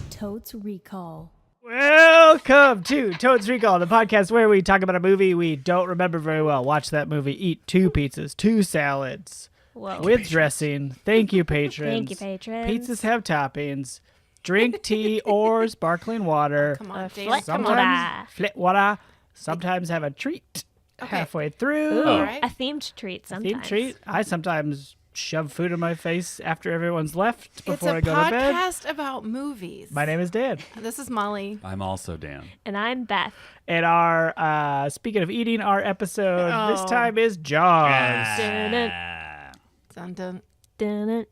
Totes Recall. Welcome to Totes Recall, the podcast where we talk about a movie we don't remember very well. Watch that movie, eat 2 pizzas, 2 salads with dressing. Thank you, patrons. Thank you, patrons. Pizzas have toppings. Drink tea or sparkling water. Come on, Dave. Sometimes flit water. Sometimes have a treat halfway through. Ooh, right. a themed treat sometimes. Themed treat. I sometimes shove food in my face after everyone's left before I It's a go to bed. podcast about movies. My name is Dan. This is Molly. I'm also Dan. And I'm Beth. And our, speaking of eating, our episode this time is Jaws. Dun, dun. Dun,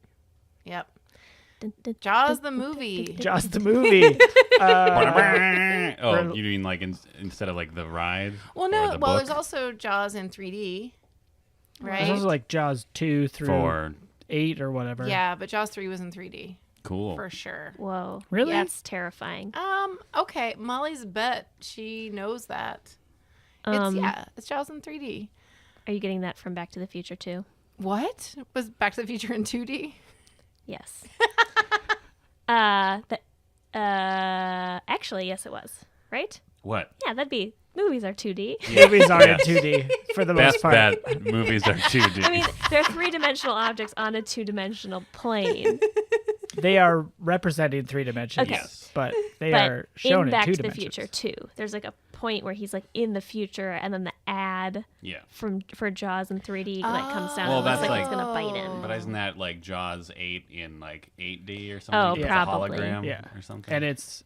Yep. dun, dun, Jaws the movie. Jaws the movie. Oh, you mean like instead of like the ride? Well, or no. the Well, book? there's also Jaws in 3D, right? There's also like Jaws 2 through 4. 8 or whatever. Yeah, but Jaws 3 was in 3D Cool. for sure. Whoa. Really? That's terrifying. Okay. Molly's bet. She knows that. It's Jaws in 3D. Are you getting that from Back to the Future too? What? Was Back to the Future in 2D? Yes. Actually, yes, it was. Right? What? Yeah, that'd be. Movies are 2D. Movies are in Yes. 2D for the Best most part. bet. Movies are 2D. I mean, they're 3-dimensional objects on a 2-dimensional plane. They are representing 3 dimensions, Okay. Yes. but they But are shown in Back in 2 to the dimensions. Future too, there's like a point where he's like in the future, and then the ad Yeah. for Jaws in 3D like comes down. Well, and it looks that's like he's like- gonna bite him. But isn't that like Jaws 8 in like 8D or something? Oh, It's a probably. hologram Yeah. or something. And it's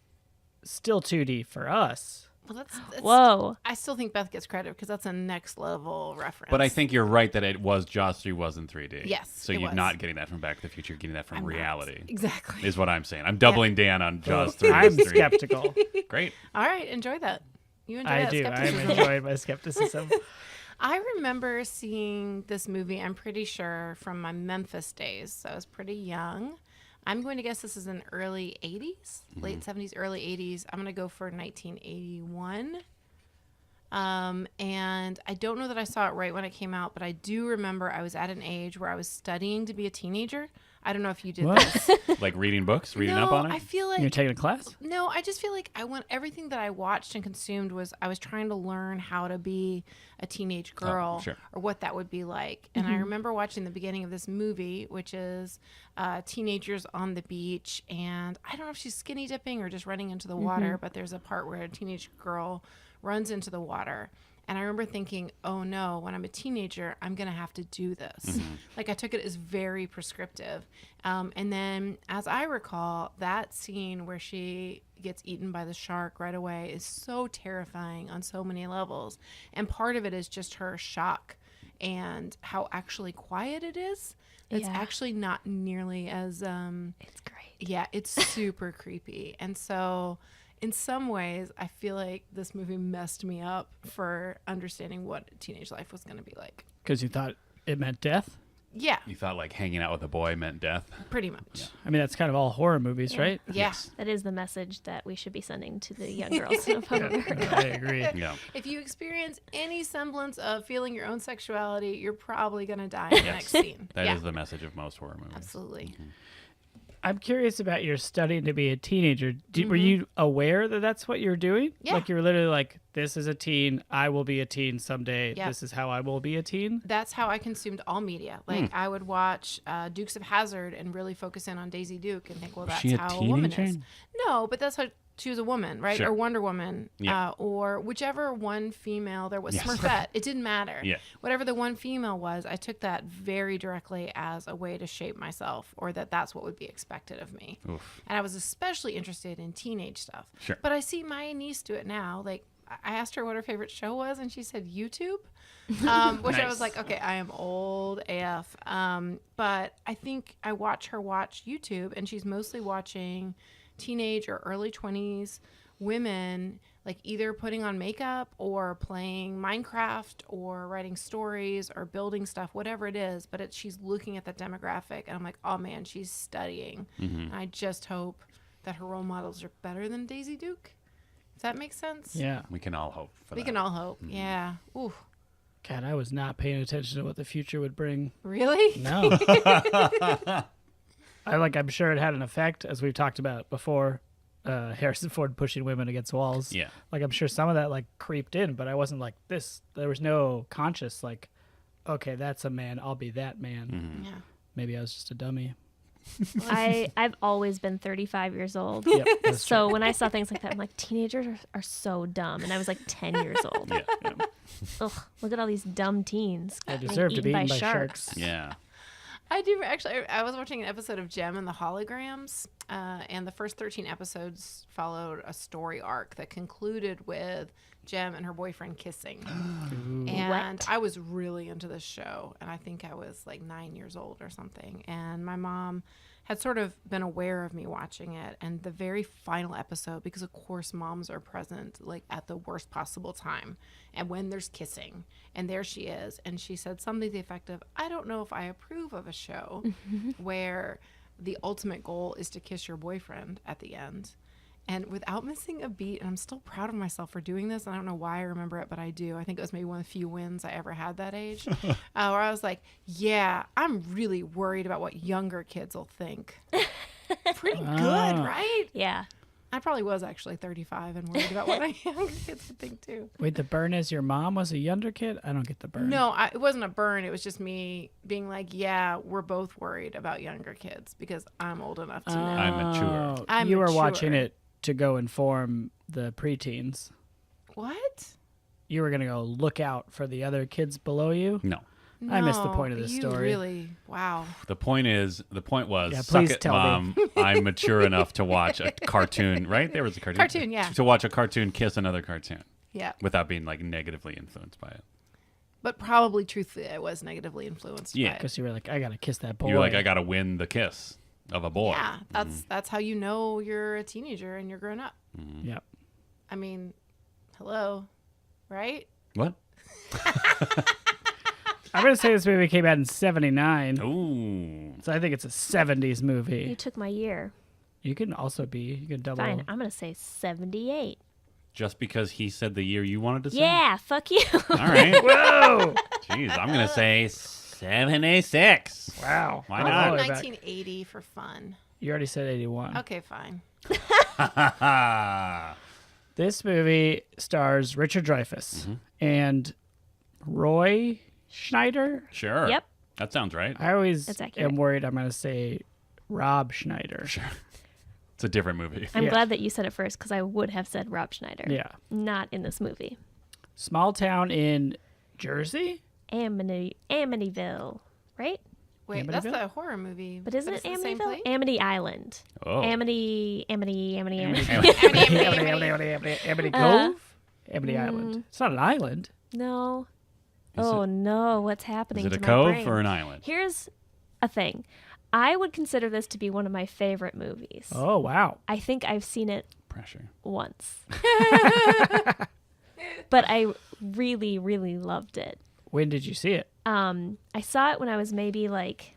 still 2D for us. Well, that's Whoa. I still think Beth gets credit because that's a next level reference. But I think you're right that it was Jaws 3 was in 3D. Yes, So it you're was. not getting that from Back to the Future. You're getting that from I'm not. reality. Exactly. Is what I'm saying. I'm doubling Dan on Jaws 3. I'm is 3D. skeptical. Great. All right, enjoy that. You enjoy I that do. I'm skepticism. enjoying my skepticism. I remember seeing this movie, I'm pretty sure, from my Memphis days. So I was pretty young. I'm going to guess this is in early 80s, late 70s, early 80s. I'm going to go for 1981. And I don't know that I saw it right when it came out, but I do remember I was at an age where I was studying to be a teenager. I don't know if you did What? this. Like reading books, reading up on it. I feel like You're taking a class? No, I just feel like everything that I watched and consumed was I was trying to learn how to be a teenage girl sure. or what that would be like. And I remember watching the beginning of this movie, which is teenagers on the beach. And I don't know if she's skinny dipping or just running into the water, but there's a part where a teenage girl runs into the water. And I remember thinking, oh no, when I'm a teenager, I'm going to have to do this. Like I took it as very prescriptive. And then as I recall, that scene where she gets eaten by the shark right away is so terrifying on so many levels. And part of it is just her shock and how actually quiet it is. It's Yeah. actually not nearly as, It's great. yeah, it's super creepy. And so in some ways, I feel like this movie messed me up for understanding what teenage life was going to be like. Because you thought it meant death? Yeah, You thought like hanging out with a boy meant death. pretty much. I mean, that's kind of all horror movies, right? Yeah. That is the message that we should be sending to the young girls of America. I agree. Yeah. If you experience any semblance of feeling your own sexuality, you're probably going to die in the next scene. That is yeah, the message of most horror movies. absolutely. I'm curious about your studying to be a teenager. Were you aware that that's what you're doing? Yeah. Like you were literally like, this is a teen. I will be a teen someday. Yep. This is how I will be a teen. That's how I consumed all media. Like I would watch Dukes of Hazzard and really focus in on Daisy Duke and think, well, that's she a how a woman is. teenager? No, but that's how she was a woman, right? Sure. Or Wonder Woman, Yeah. Or whichever one female there was. Yes. Smurfette. It didn't matter. Yeah. Whatever the one female was, I took that very directly as a way to shape myself, or that's what would be expected of me. Oof. And I was especially interested in teenage stuff. Sure. But I see my niece do it now. Like I asked her what her favorite show was, and she said YouTube, which I was Nice. like, okay, I am old AF. But I think I watch her watch YouTube, and she's mostly watching teenage or early 20s women like either putting on makeup or playing Minecraft or writing stories or building stuff, whatever it is. But she's looking at that demographic, and I'm like, oh man, she's studying. And I just hope that her role models are better than Daisy Duke. Does that make sense? Yeah. We can all hope for We that. can all hope. Yeah. Ooh. God, I was not paying attention to what the future would bring. Really? No. I'm sure it had an effect, as we've talked about before. Harrison Ford pushing women against walls. Yeah. Like, I'm sure some of that, like, creeped in, but I wasn't like this. There was no conscious, like, okay, that's a man. I'll be that man. Mm-hmm. Yeah. Maybe I was just a dummy. I've always been 35 years old. Yep, that's So when I saw things like that, I'm like, teenagers are so dumb. And I was like 10 years old. Yeah. Ugh, look at all these dumb teens. They getting deserve to be eaten eaten by sharks. Yeah. I do actually. I was watching an episode of Gem and the Holograms, and the first 13 episodes followed a story arc that concluded with Gem and her boyfriend kissing. And What? I was really into this show, and I think I was like 9 years old or something. And my mom had sort of been aware of me watching it, and the very final episode, because of course moms are present like at the worst possible time, and when there's kissing, and there she is, and she said something to the effect of, I don't know if I approve of a show where the ultimate goal is to kiss your boyfriend at the end. And without missing a beat, and I'm still proud of myself for doing this. And I don't know why I remember it, but I do. I think it was maybe one of the few wins I ever had that age. Where I was like, yeah, I'm really worried about what younger kids will think. Pretty good, right? Yeah. I probably was actually 35 and worried about what my younger kids would think too. Wait, the burn is your mom was a younger kid? I don't get the burn. No, it wasn't a burn. It was just me being like, yeah, we're both worried about younger kids because I'm old enough to know. I'm mature. I'm You were mature. watching it to go inform the preteens. What? You were going to go look out for the other kids below you? No. I missed the No, point of this you story. Really? Wow. The point was, Yeah, suck please it, tell me. Mom. I'm mature enough to watch a cartoon, right? There was a cartoon. Cartoon, yeah. To watch a cartoon kiss another cartoon Yeah. without being like negatively influenced by it. But probably, truthfully, I was negatively influenced Yeah. by it. Because you were like, I got to kiss that boy. You're like, I got to win the kiss of a boy. Yeah, that's how you know you're a teenager and you're grown up. Yep. I mean, hello, right? What? I'm going to say this movie came out in 79. Ooh. So I think it's a 70s You movie. took my year. You can also be, you can double. Fine. I'm going to say 78. Just because he said the year you wanted to say? Yeah, fuck you. All right. Whoa! Jeez, I'm going to say 76. Wow. Why All not? the way back. 1980 for fun. You already said 81. Okay, fine. This movie stars Richard Dreyfuss and Roy Schneider. Sure. Yep. That sounds right. I always That's accurate. am worried I'm going to say Rob Schneider. Sure. It's a different movie. I'm Yeah. glad that you said it first because I would have said Rob Schneider. Yeah. Not in this movie. Small town in Jersey? Amityville, right? Wait, that's Amityville? the horror movie. But isn't it's it the same Amityville? place? Amity Island. Oh. Amity. Amity Amity. Cove? Amity Island. It's not an island. No. Is Oh it- no, what's happening Is it to a my cove brain? or an island? Here's a thing. I would consider this to be one of my favorite movies. Oh, wow. I think I've seen it Pressure. once. But I really, really loved it. When did you see it? I saw it when I was maybe like,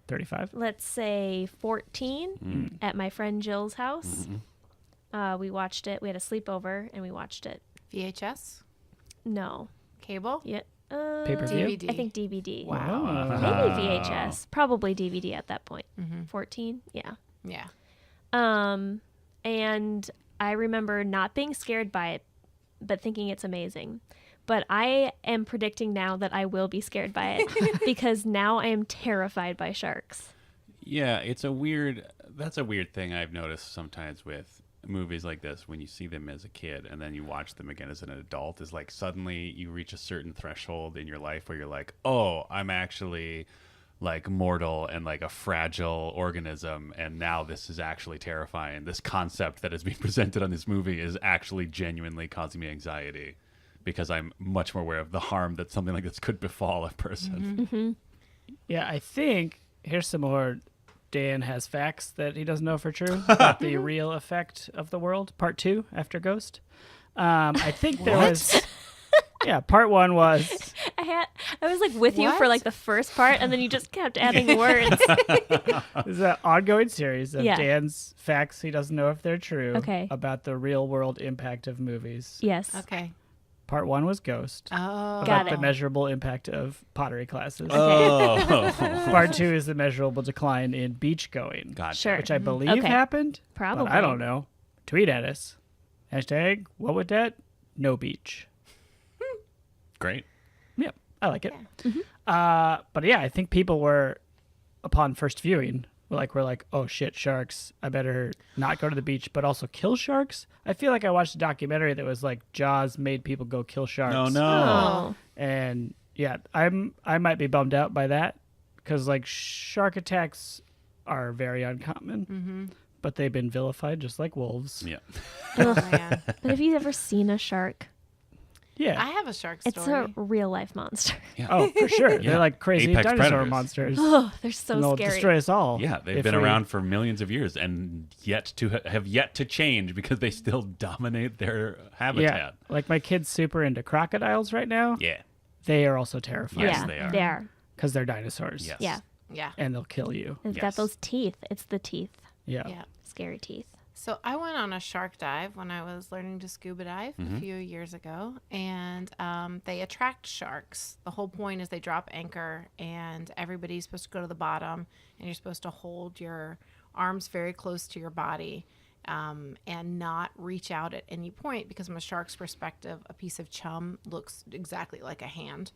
35? let's say 14 at my friend Jill's house. We watched it. We had a sleepover and we watched it. VHS? No. Cable? Yeah. Pay-per-view? DVD. I think DVD. Wow. Maybe VHS. Probably DVD at that point. 14. Yeah. Yeah. And I remember not being scared by it, but thinking it's amazing. But I am predicting now that I will be scared by it because now I am terrified by sharks. Yeah, that's a weird thing I've noticed sometimes with movies like this when you see them as a kid and then you watch them again as an adult is like suddenly you reach a certain threshold in your life where you're like, oh, I'm actually like mortal and like a fragile organism, and now this is actually terrifying. This concept that is being presented on this movie is actually genuinely causing me anxiety because I'm much more aware of the harm that something like this could befall a person. Yeah, I think here's some more. Dan has facts that he doesn't know for true about the real effect of the world. Part 2 after Ghost. I think there was. Yeah, part 1 was. I was like with you for What? like the first part, and then you just kept adding words. This is an ongoing series of Yeah. Dan's facts he doesn't know if they're true Okay. about the real world impact of movies. Yes. Okay. Part 1 was Ghost. Oh. Got About the it. measurable impact of pottery classes. Oh. Part 2 is the measurable decline in beach going. Gotcha. Sure. Which I believe Okay. happened. Probably. But I don't know. Tweet at us. Hashtag, what would that? No beach. Great. Yep, I like it. But yeah, I think people were, upon first viewing, were like, oh shit, sharks. I better not go to the beach, but also kill sharks. I feel like I watched a documentary that was like Jaws made people go kill sharks. No, no. Oh. And yeah, I might be bummed out by that because like shark attacks are very uncommon, but they've been vilified just like wolves. Yeah. Oh, man. But have you ever seen a shark? Yeah. I have a shark It's story. a real life monster. Oh, for sure. Yeah. They're like crazy Apex dinosaur predators. monsters. Oh, they're so and they'll scary. destroy us all. Yeah, they've if been we- around for millions of years and have yet to change because they still dominate their habitat. Yeah, like my kid's super into crocodiles right now. Yeah. They are also terrifying Yes, Yeah, they are. They are. because they're dinosaurs. Yes. Yeah. Yeah. And they'll kill you. They've Yes. got those teeth. It's the teeth. Yeah. Yeah. Scary teeth. So I went on a shark dive when I was learning to scuba dive a few years ago, and they attract sharks. The whole point is they drop anchor, and everybody's supposed to go to the bottom, and you're supposed to hold your arms very close to your body and not reach out at any point, because from a shark's perspective, a piece of chum looks exactly like a hand.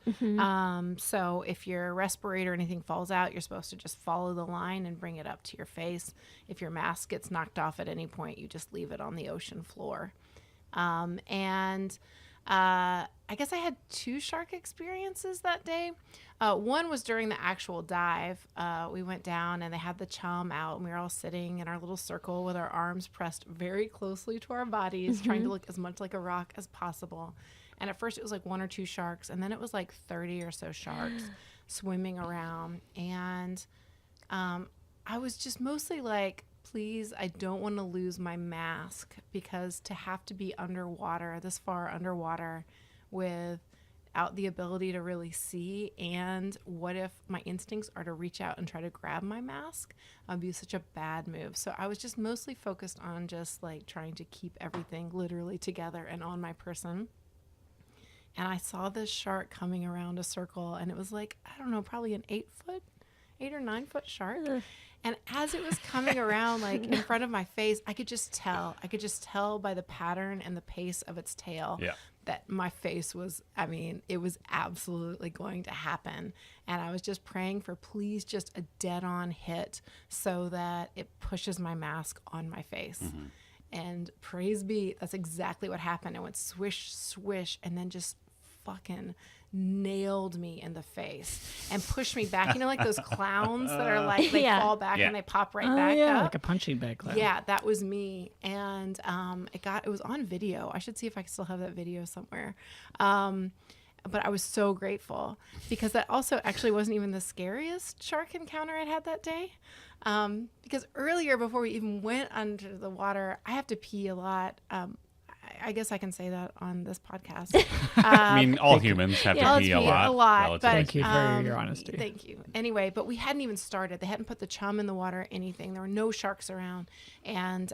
So if your respirator or anything falls out, you're supposed to just follow the line and bring it up to your face. If your mask gets knocked off at any point, you just leave it on the ocean floor. I guess I had 2 shark experiences that day. One was during the actual dive. We went down and they had the chum out, and we were all sitting in our little circle with our arms pressed very closely to our bodies, trying to look as much like a rock as possible. And at first it was like 1 or 2 sharks, and then it was like 30 or so sharks swimming around. And I was just mostly like, please, I don't want to lose my mask, because to have to be underwater, this far underwater, without the ability to really see, and what if my instincts are to reach out and try to grab my mask, would be such a bad move. So I was just mostly focused on just like trying to keep everything literally together and on my person. And I saw this shark coming around a circle, and it was like, I don't know, probably an 8 or 9 foot shark. And as it was coming around, like in front of my face, I could just tell by the pattern and the pace of its tail that my face was, it was absolutely going to happen. And I was just praying for, please, just a dead on hit so that it pushes my mask on my face. And praise be, that's exactly what happened. It went swish, swish, and then just fucking nailed me in the face and pushed me back. You know, like those clowns that are like, they fall back and they pop right back up. Like a punching bag clown. Yeah, that was me. And it was on video. I should see if I can still have that video somewhere. But I was so grateful, because that also actually wasn't even the scariest shark encounter I'd had that day. Because earlier, before we even went under the water, I have to pee a lot. I guess I can say that on this podcast. I mean, all humans have to pee a lot. But Thank you for your honesty. Thank you. Anyway, but we hadn't even started. They hadn't put the chum in the water or anything. There were no sharks around. And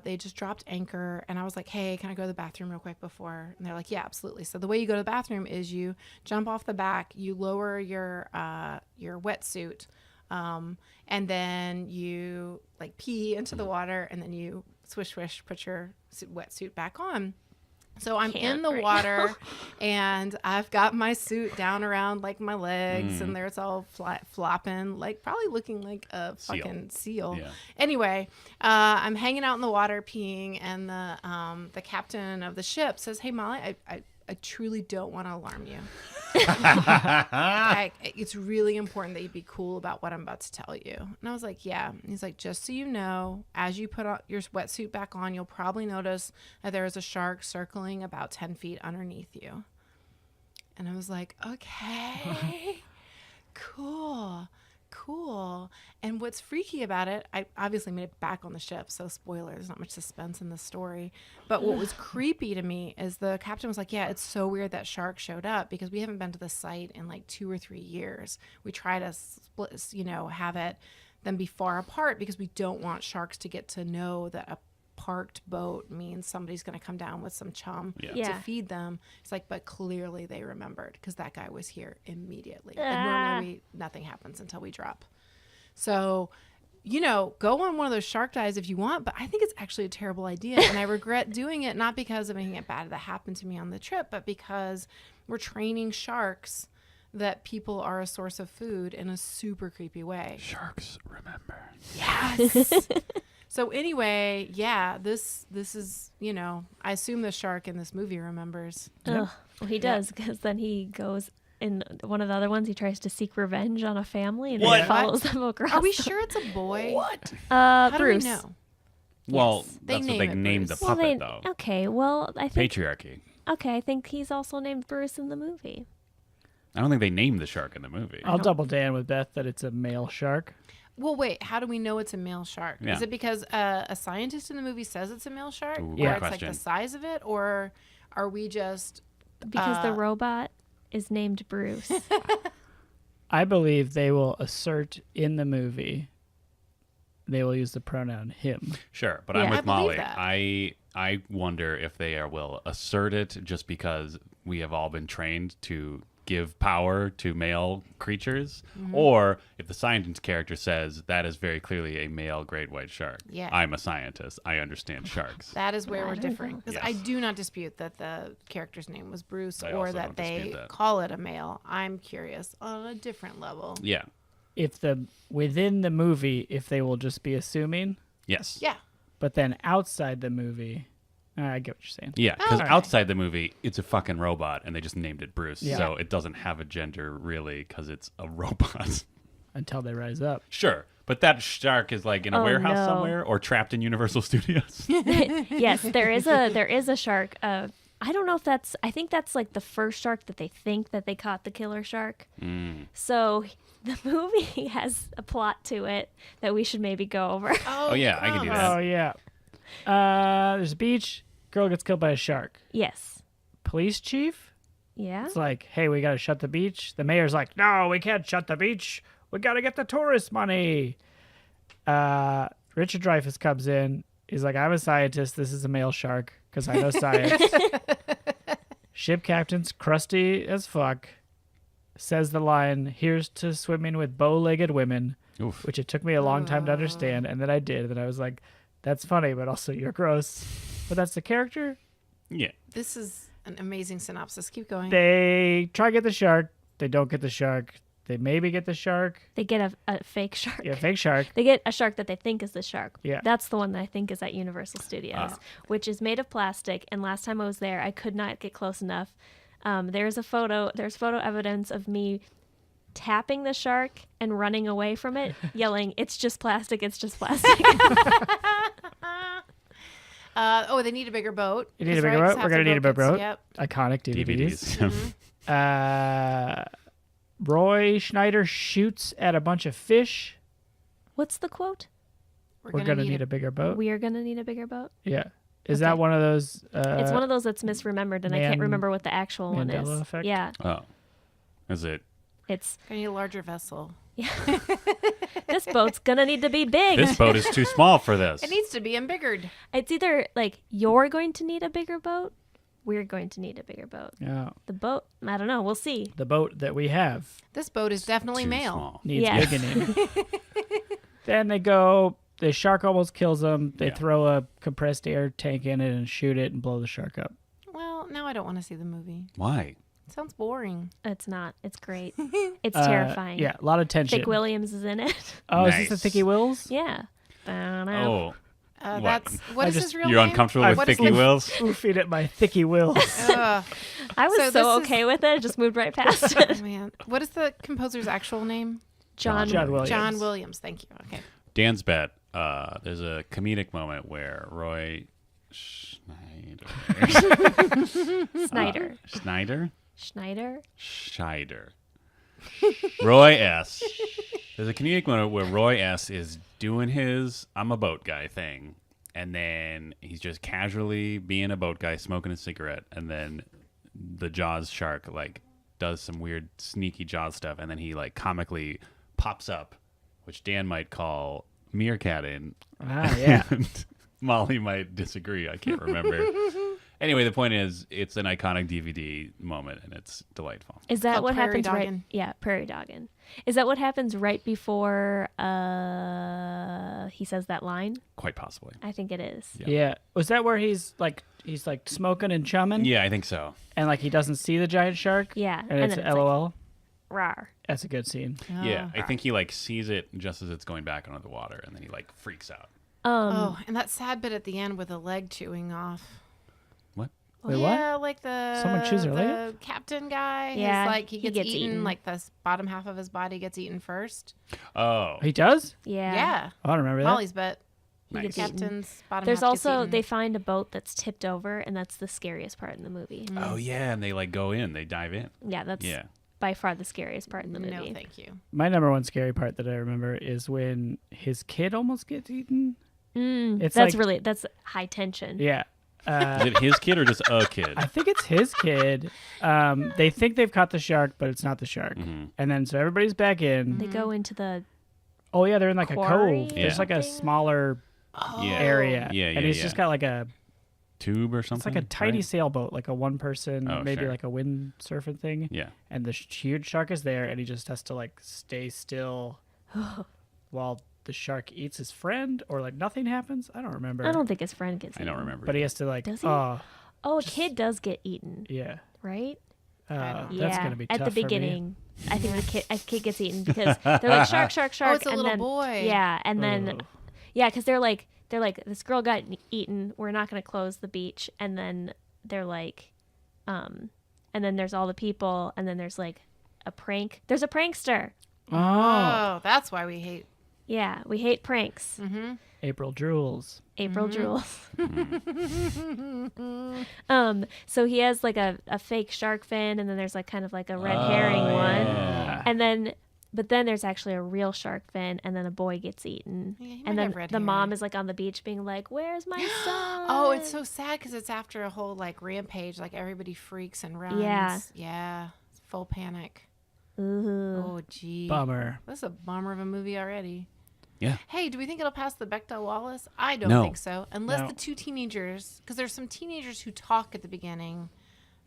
they just dropped anchor, and I was like, hey, can I go to the bathroom real quick before? And they're like, yeah, absolutely. So the way you go to the bathroom is you jump off the back, you lower your wetsuit, and then you like pee into the water, and then you swish, swish, put your wetsuit back on. So I'm in the water and I've got my suit down around like my legs, and there's all flopping, like probably looking like a fucking seal. Yeah. Anyway, I'm hanging out in the water peeing, and the captain of the ship says, hey, Molly, I truly don't want to alarm you. It's really important that you be cool about what I'm about to tell you. And I was like, yeah. And he's like, just so you know, as you put your wetsuit back on, you'll probably notice that there is a shark circling about 10 feet underneath you. And I was like, okay, cool. And what's freaky about it, I obviously made it back on the ship, so spoiler, there's not much suspense in the story. But what was creepy to me is the captain was like, yeah, it's so weird that shark showed up, because we haven't been to the site in like 2 or 3 years. We try to split, have them be far apart, because we don't want sharks to get to know that a parked boat means somebody's going to come down with some chum Yeah. Yeah. to feed them. It's like, but clearly they remembered because that guy was here immediately. And normally nothing happens until we drop. So, go on one of those shark dives if you want, but I think it's actually a terrible idea. And I regret doing it, not because of anything bad that happened to me on the trip, but because we're training sharks that people are a source of food in a super creepy way. Sharks remember. Yes. So anyway, this is, I assume the shark in this movie remembers. Ugh. Well, he does, because then he goes in one of the other ones. He tries to seek revenge on a family and What? then follows them across. Are we sure it's a boy? What? How Bruce. do we know? Well, Yes, they that's what name they it named Bruce. the Well, puppet, though. okay. Well, I think Patriarchy. I think he's also named Bruce in the movie. I don't think they named the shark in the movie. I'll double Dan with Beth that it's a male shark. Well, wait, how do we know it's a male shark? Yeah. Is it because a scientist in the movie says it's a male shark? Ooh, Or good it's question. like the size of it? Or are we just... Because the robot is named Bruce. I believe they will assert in the movie, they will use the pronoun him. Sure, but Yeah. I'm I with believe Molly. that. I wonder if they will assert it just because we have all been trained to give power to male creatures, Mm-hmm. or if the scientist character says that is very clearly a male great white shark. Yeah. I'm a scientist. I understand sharks. That is where I we're don't differing. know. Because Yes. I do not dispute that the character's name was Bruce I or also that don't they dispute that. call it a male. I'm curious on a different level. Yeah. If within the movie, if they will just be assuming, Yes. Yeah. but then outside the movie, I get what you're saying. Yeah, because Okay. outside the movie, it's a fucking robot, and they just named it Bruce. Yeah. So it doesn't have a gender, really, because it's a robot. Until they rise up. Sure, but that shark is like in a Oh, warehouse no. somewhere or trapped in Universal Studios. Yes, there is a shark. I don't know if I think that's like the first shark that they think that they caught the killer shark. So the movie has a plot to it that we should maybe go over. Oh, yeah, I can do that. Oh, yeah. There's a beach. Girl gets killed by a shark. Yes. Police chief? Yeah. It's like, hey, we got to shut the beach. The mayor's like, no, we can't shut the beach. We got to get the tourist money. Richard Dreyfuss comes in. He's like, I'm a scientist. This is a male shark because I know science. Ship captain's crusty as fuck. Says the line, here's to swimming with bow-legged women, Oof. which it took me a long time to understand. And then I did. And I was like, that's funny, but also you're gross. But that's the character. Yeah. This is an amazing synopsis. Keep going. They try to get the shark. They don't get the shark. They maybe get the shark. They get a fake shark. Yeah, fake shark. They get a shark that they think is the shark. Yeah. That's the one that I think is at Universal Studios, which is made of plastic. And last time I was there, I could not get close enough. There's photo evidence of me tapping the shark and running away from it, yelling, "It's just plastic, it's just plastic." They need a bigger boat. You need a That's bigger right, boat? 'cause We're half gonna the need a bigger boat. Yep. Iconic DVDs. DVDs. Roy Schneider shoots at a bunch of fish. What's the quote? We're gonna need a bigger boat. We are gonna need a bigger boat. Yeah. Is Okay. that one of those? It's one of those that's misremembered, and I can't remember what the actual one Mandela is. effect? Yeah, Oh. Is it? it's Gonna need a larger vessel. this boat's gonna need to be big. This boat is too small for this. It needs to be embiggered. It's either like you're going to need a bigger boat, we're going to need a bigger boat. Yeah. The boat, I don't know. We'll see. The boat that we have This boat is definitely Too male. small. needs Yes. biggening. Then they go. The shark almost kills them. They Yeah. throw a compressed air tank in it and shoot it and blow the shark up. Well, now I don't want to see the movie. Why? It sounds boring. It's not. It's great. It's terrifying. Yeah, a lot of tension. Dick Williams is in it. Oh, is this Nice. the Thicky Wills? Yeah. Oh. What? That's what I is just- his real You're name? uncomfortable I- with What is Thicky his- Wills? Oofing at my Thicky Wills. Ugh. I was So so, this is- okay with it. I just moved right past Oh, it. man. What is the composer's actual name? John. John Williams. John Williams. Thank you. Okay. Dan's bet. There's a comedic moment where Roy Schneider. Snyder. Schneider? Schneider. Scheider. Roy S. There's a comedic moment where Roy S. is doing his I'm a boat guy thing. And then he's just casually being a boat guy, smoking a cigarette. And then the Jaws shark, like, does some weird, sneaky Jaws stuff. And then he, like, comically pops up, which Dan might call meerkatting. Ah, yeah. Molly might disagree. I can't remember. Anyway, the point is, it's an iconic DVD moment, and it's delightful. Is that Called what Prairie happens right? Doggin'. Yeah, prairie dogging. Is that what happens right before he says that line? Quite possibly. I think it is. Yeah. Yeah. Was that where he's like smoking and chumming? Yeah, I think so. And like he doesn't see the giant shark? Yeah, And it's then it's LOL? like, rar. That's a good scene. Yeah, I think he like sees it just as it's going back onto the water, and then he like freaks out. Oh, and that sad bit at the end with a leg chewing off. What? Wait, Yeah, like the Someone chews their leg the captain guy. Yeah, his, like he he gets, gets eaten. eaten. Like the bottom half of his body gets eaten first. Oh, He does? Yeah. Yeah, I don't remember that. Molly's bet. He nice. gets eaten. Captain's bottom There's half gets also eaten. they find a boat that's tipped over, and that's the scariest part in the movie. Oh yeah, and they like go in, they dive in. Yeah, that's Yeah. by far the scariest part in the movie. No, thank you. My number one scary part that I remember is when his kid almost gets eaten. It's That's like- that's high tension. Yeah. Is it his kid or just a kid? I think it's his kid. They think they've caught the shark, but it's not the shark. Mm-hmm. And then so everybody's back in. They go into the Oh yeah, they're in like Quarry a cove. or There's like a something? smaller Yeah. area. Yeah, And he's yeah. just got like a Tube or it's something. like a tiny right? sailboat, like a one person, Oh, maybe sure. like a windsurfing thing. Yeah. And the huge shark is there, and he just has to like stay still while the shark eats his friend, or like nothing happens. I don't remember. I don't think his friend gets I eaten. don't remember. But he has to like. Does he? Oh, Oh, a kid does get eaten, yeah. right? That's Yeah, gonna be at tough the for me. beginning. I think a kid gets eaten because they're like shark, shark, shark. Oh, it's a and little then, boy. Yeah, and then Ugh. yeah, because they're like this girl got eaten. We're not going to close the beach, and then they're like, and then there's all the people, and then there's like a prank. There's a prankster. Oh, Oh, that's why we hate. Yeah, we hate pranks. April drools. April Jules. So he has like a fake shark fin, and then there's like kind of like a red herring one, and then but then there's actually a real shark fin, and then a boy gets eaten, Yeah, he might and then have red the mom herring. is like on the beach being like, "Where's my son?" Oh, it's so sad because it's after a whole like rampage. Like everybody freaks and runs. Yeah. Yeah. It's full panic. Ooh. Oh, gee. Bummer. This is a bummer of a movie already. Yeah. Hey, do we think it'll pass the Bechdel Wallace? I don't No. think so. Unless No. the two teenagers, because there's some teenagers who talk at the beginning.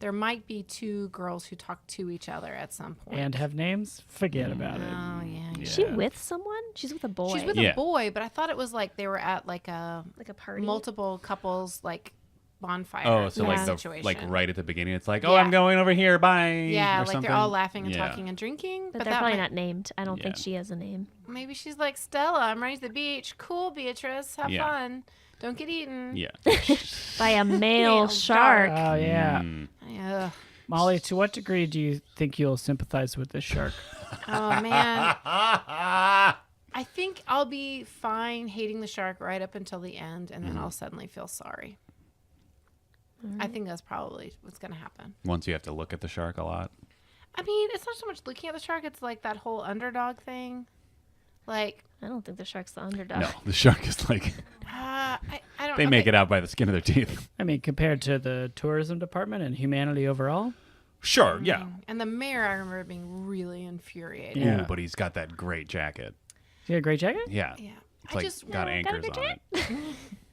There might be two girls who talk to each other at some point. And have names? Forget about it. Oh, yeah. Is she Yeah. with someone? She's with a boy. She's with Yeah. a boy, but I thought it was like they were at like a like a party. multiple couples like bonfire Oh, so like the situation. like right at the beginning, it's like, oh, Yeah. I'm going over here. Bye. Yeah, or like something. they're all laughing and Yeah. talking and drinking. but they're that probably might- not named. I don't think Yeah. she has a name. Maybe she's like, Stella, I'm ready to the beach. Cool, Beatrice. Have Yeah. fun. Don't get eaten. Yeah. By a male Male shark. shark. Oh, yeah. Mm. Yeah. Molly, to what degree do you think you'll sympathize with this shark? Oh, man. I think I'll be fine hating the shark right up until the end, and then I'll suddenly feel sorry. I think that's probably what's going to happen. Once you have to look at the shark a lot. I mean, it's not so much looking at the shark, it's like that whole underdog thing. Like, I don't think the shark's the underdog. No, the shark is like I don't they make it out by the skin of their teeth. I mean, compared to the tourism department and humanity overall. Sure. Yeah. And the mayor, I remember being really infuriated. Yeah. Ooh, but he's got that great jacket. You got a great jacket? Yeah. Yeah. It's I like just got got a anchors good on it.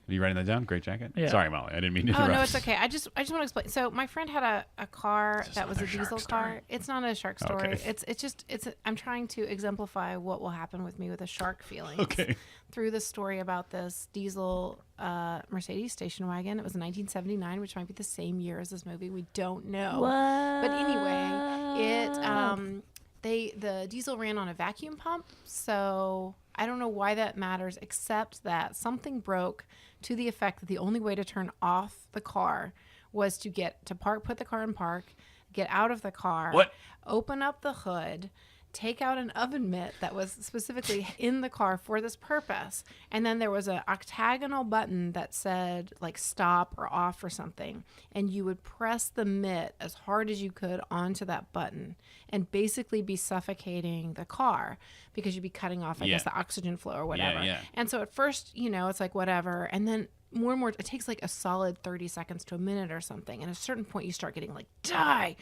Are you writing that down? Great jacket? Yeah. Sorry, Molly. I didn't mean to Oh interrupt. no, it's okay. I just want to explain. So my friend had a car Is this that was a another shark diesel story? car. It's not a shark story. Okay. I'm trying to exemplify what will happen with me with a shark feeling. Okay. Through the story about this diesel Mercedes station wagon. It was in 1979, which might be the same year as this movie. We don't know. What? But anyway, the diesel ran on a vacuum pump, so I don't know why that matters, except that something broke to the effect that the only way to turn off the car was to put the car in park, get out of the car, What? open up the hood, take out an oven mitt that was specifically in the car for this purpose. And then there was an octagonal button that said like stop or off or something. And you would press the mitt as hard as you could onto that button and basically be suffocating the car because you'd be cutting off, I guess, the oxygen flow or whatever. yeah. And so at first, it's like whatever. And then more and more, it takes like a solid 30 seconds to a minute or something. And at a certain point, you start getting like, die,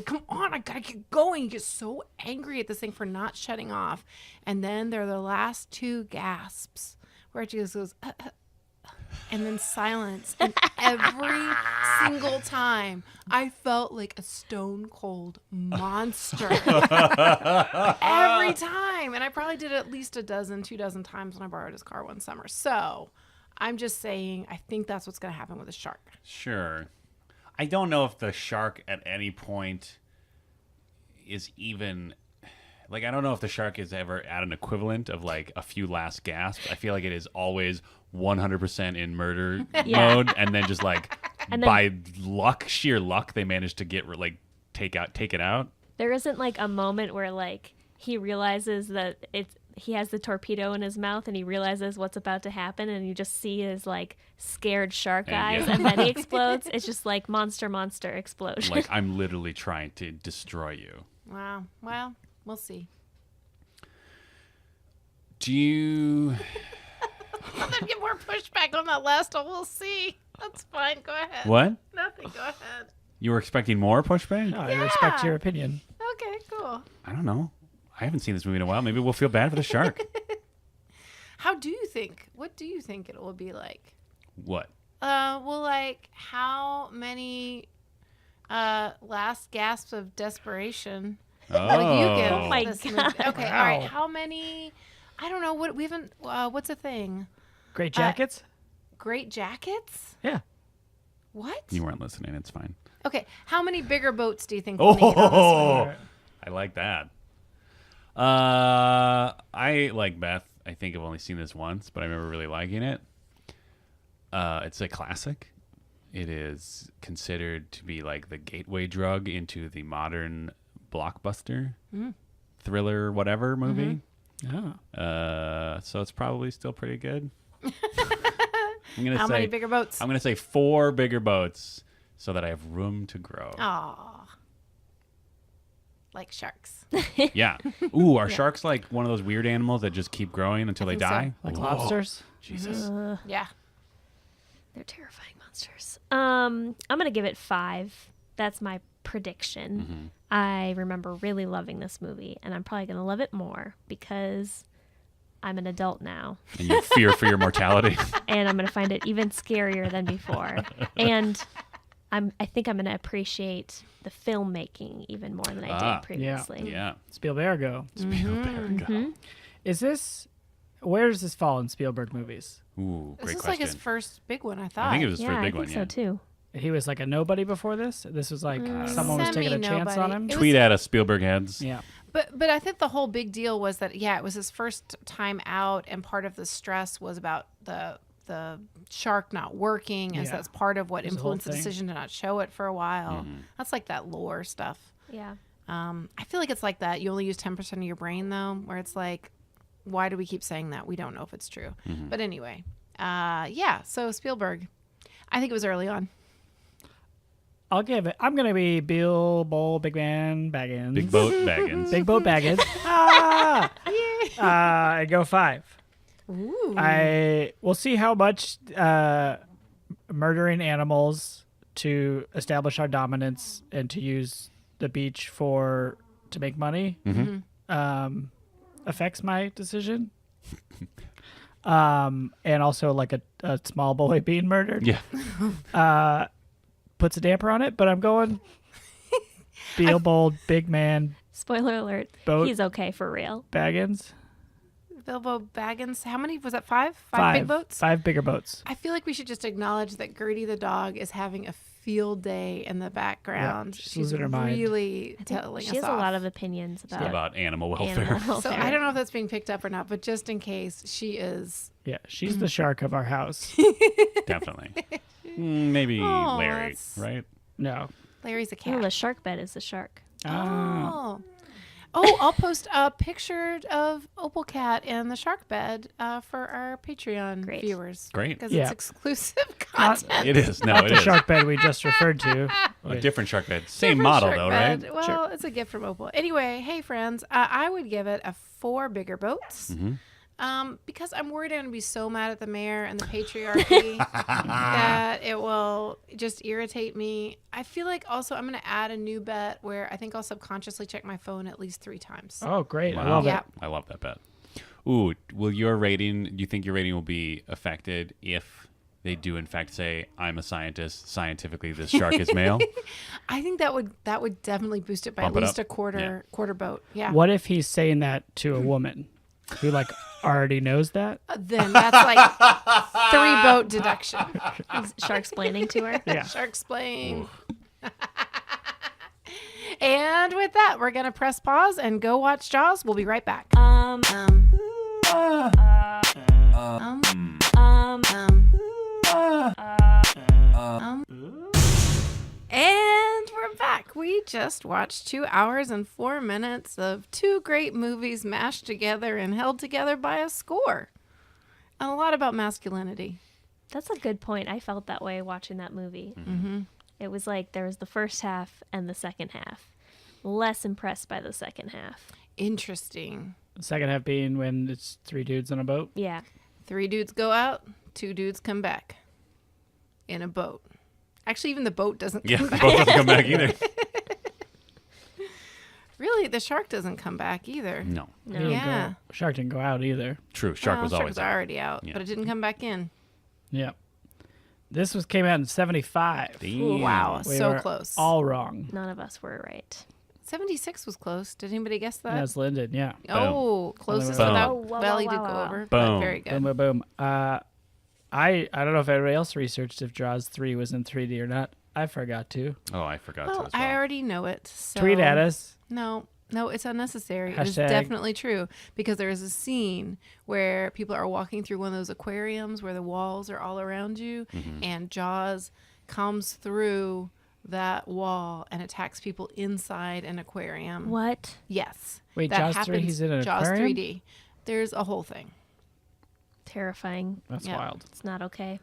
come on, I gotta get going. You get so angry at this thing for not shutting off. And then there are the last two gasps where it just goes, and then silence. And every single time, I felt like a stone cold monster. Every time. And I probably did it at least 2 dozen times when I borrowed his car one summer. So I'm just saying, I think that's what's going to happen with a shark. Sure. I don't know if the shark at any point is even... Like, I don't know if the shark is ever at an equivalent of, like, a few last gasps. I feel like it is always 100% in murder mode. And then just, like, by luck, sheer luck, they manage to get, like, take it out. There isn't, like, a moment where, like, he realizes that he has the torpedo in his mouth and he realizes what's about to happen and you just see his, like, scared shark eyes and then he explodes. It's just, like, monster explosion. Like, I'm literally trying to destroy you. Wow. Well... We'll see. Do you... I'm going to get more pushback on that last one. We'll see. That's fine. Go ahead. What? Nothing. Go ahead. You were expecting more pushback? No, I respect your opinion. Okay, cool. I don't know. I haven't seen this movie in a while. Maybe we'll feel bad for the shark. What do you think it will be like? What? Well, like, how many last gasps of desperation... Oh, you give Oh my this God. movie? Okay, Wow. all right. How many? I don't know. What we haven't. What's a thing? Great jackets? Great jackets? Yeah. What? You weren't listening. It's fine. Okay. How many bigger boats do you think we'll need on this one? Oh, I like that. I like Beth. I think I've only seen this once, but I remember really liking it. It's a classic. It is considered to be like the gateway drug into the modern blockbuster thriller whatever movie. Oh. So it's probably still pretty good. How many bigger boats? I'm gonna say 4 bigger boats so that I have room to grow. Aw. Like sharks. Yeah. Ooh, are sharks like one of those weird animals that just keep growing until they think so. die? Like Whoa. lobsters? Jesus. Yeah. They're terrifying monsters. I'm going to give it 5. That's my prediction. I remember really loving this movie, and I'm probably going to love it more because I'm an adult now. And you fear for your mortality. And I'm going to find it even scarier than before. And I think I'm going to appreciate the filmmaking even more than I did previously. Yeah. Spielbergo. Spielberg. Is this... Where does this fall in Spielberg movies? Ooh, This great is question. like his first big one, I thought. I think it was his Yeah, first I big think one. so Yeah. too. He was like a nobody before this? This was like someone was taking a chance on him? Semi-nobody. Tweet at us, Spielberg heads. Yeah. But I think the whole big deal was that, it was his first time out, and part of the stress was about the shark not working, and so Yeah. that's part of what There's a whole influenced the thing. decision to not show it for a while. That's like that lore stuff. Yeah. I feel like it's like that. You only use 10% of your brain, though, where it's like, why do we keep saying that? We don't know if it's true. But anyway, so Spielberg. I think it was early on. I'll give it... I'm going to be Bilbo Big Man Baggins. Big Boat Baggins. Big Boat Baggins. I go 5. Ooh. We'll see how much murdering animals to establish our dominance and to use the beach to make money affects my decision. And also like a small boy being murdered. Yeah. Puts a damper on it, but I'm going Bilbo Big Man Spoiler alert. Boat. He's okay for real. Baggins. Bilbo Baggins. How many was that? 5? 5 big boats. 5 bigger boats. I feel like we should just acknowledge that Gertie the dog is having a field day in the background. she's She's losing her mind. really telling She us has off. a lot of opinions About animal welfare. animal So welfare. I don't know if that's being picked up or not, but just in case, she is. Yeah, she's the shark of our house. Definitely. Maybe Oh, Larry, that's- right? No. Larry's a No, cat. the shark bed is the shark. I'll post a picture of Opal Cat in the shark bed for our Patreon Great. viewers. Great. Because Yeah. it's exclusive content. It is. No, it The is. shark bed we just referred to. A different shark bed. Same Different model, shark though, bed. right? Well, it's a gift from Opal. Anyway, hey, friends, I would give it a 4 bigger boats. Because I'm worried I'm going to be so mad at the mayor and the patriarchy that it will just irritate me. I feel like also I'm going to add a new bet where I think I'll subconsciously check my phone at least 3 times. Oh, great. I Wow. love Yeah. it. I love that bet. Ooh, do you think your rating will be affected if they do in fact say, "I'm a scientist. Scientifically, this shark is male." I think that would definitely boost it by Bump at it least up. a quarter boat. Yeah. What if he's saying that to a woman who like already knows that? Then that's like 3-boat deduction. Is shark's planning to her. Yeah. Sharks playing. And with that, we're gonna press pause and go watch Jaws. We'll be right back. And we're back. We just watched 2 hours and 4 minutes of 2 great movies mashed together and held together by a score. And a lot about masculinity. That's a good point. I felt that way watching that movie. Mm-hmm. It was like there was the first half and the second half. Less impressed by the second half. Interesting. The second half being when it's 3 dudes on a boat. Yeah. 3 dudes go out, 2 dudes come back in a boat. Actually, even the boat doesn't Yeah, come the back. boat doesn't come back either. Really, the shark doesn't come back either. No, He No. didn't Yeah. Shark didn't go out either. true. Shark Well, was shark always was there. already out, Yeah. but it didn't come back in. Yeah. This came out in 75. Damn. Wow, We so were close. All wrong. None of us were right. 76 was close. Did anybody guess that? That's Lyndon, yeah. Oh, closest Boom. without Oh, wow, Belly wow, did wow, go wow. over. Boom. But very Boom, good. boom, boom. I don't know if everybody else researched if Jaws 3 was in 3D or not. I forgot to. Oh, I forgot to Well, as well. I already know it. So Tweet at us. No, it's unnecessary. It is Hashtag. definitely true because there is a scene where people are walking through one of those aquariums where the walls are all around you, and Jaws comes through that wall and attacks people inside an aquarium. What? Yes. Wait, that Jaws 3, happens. he's in an Jaws aquarium? 3D. There's a whole thing. Terrifying. That's Yeah. wild. It's not okay.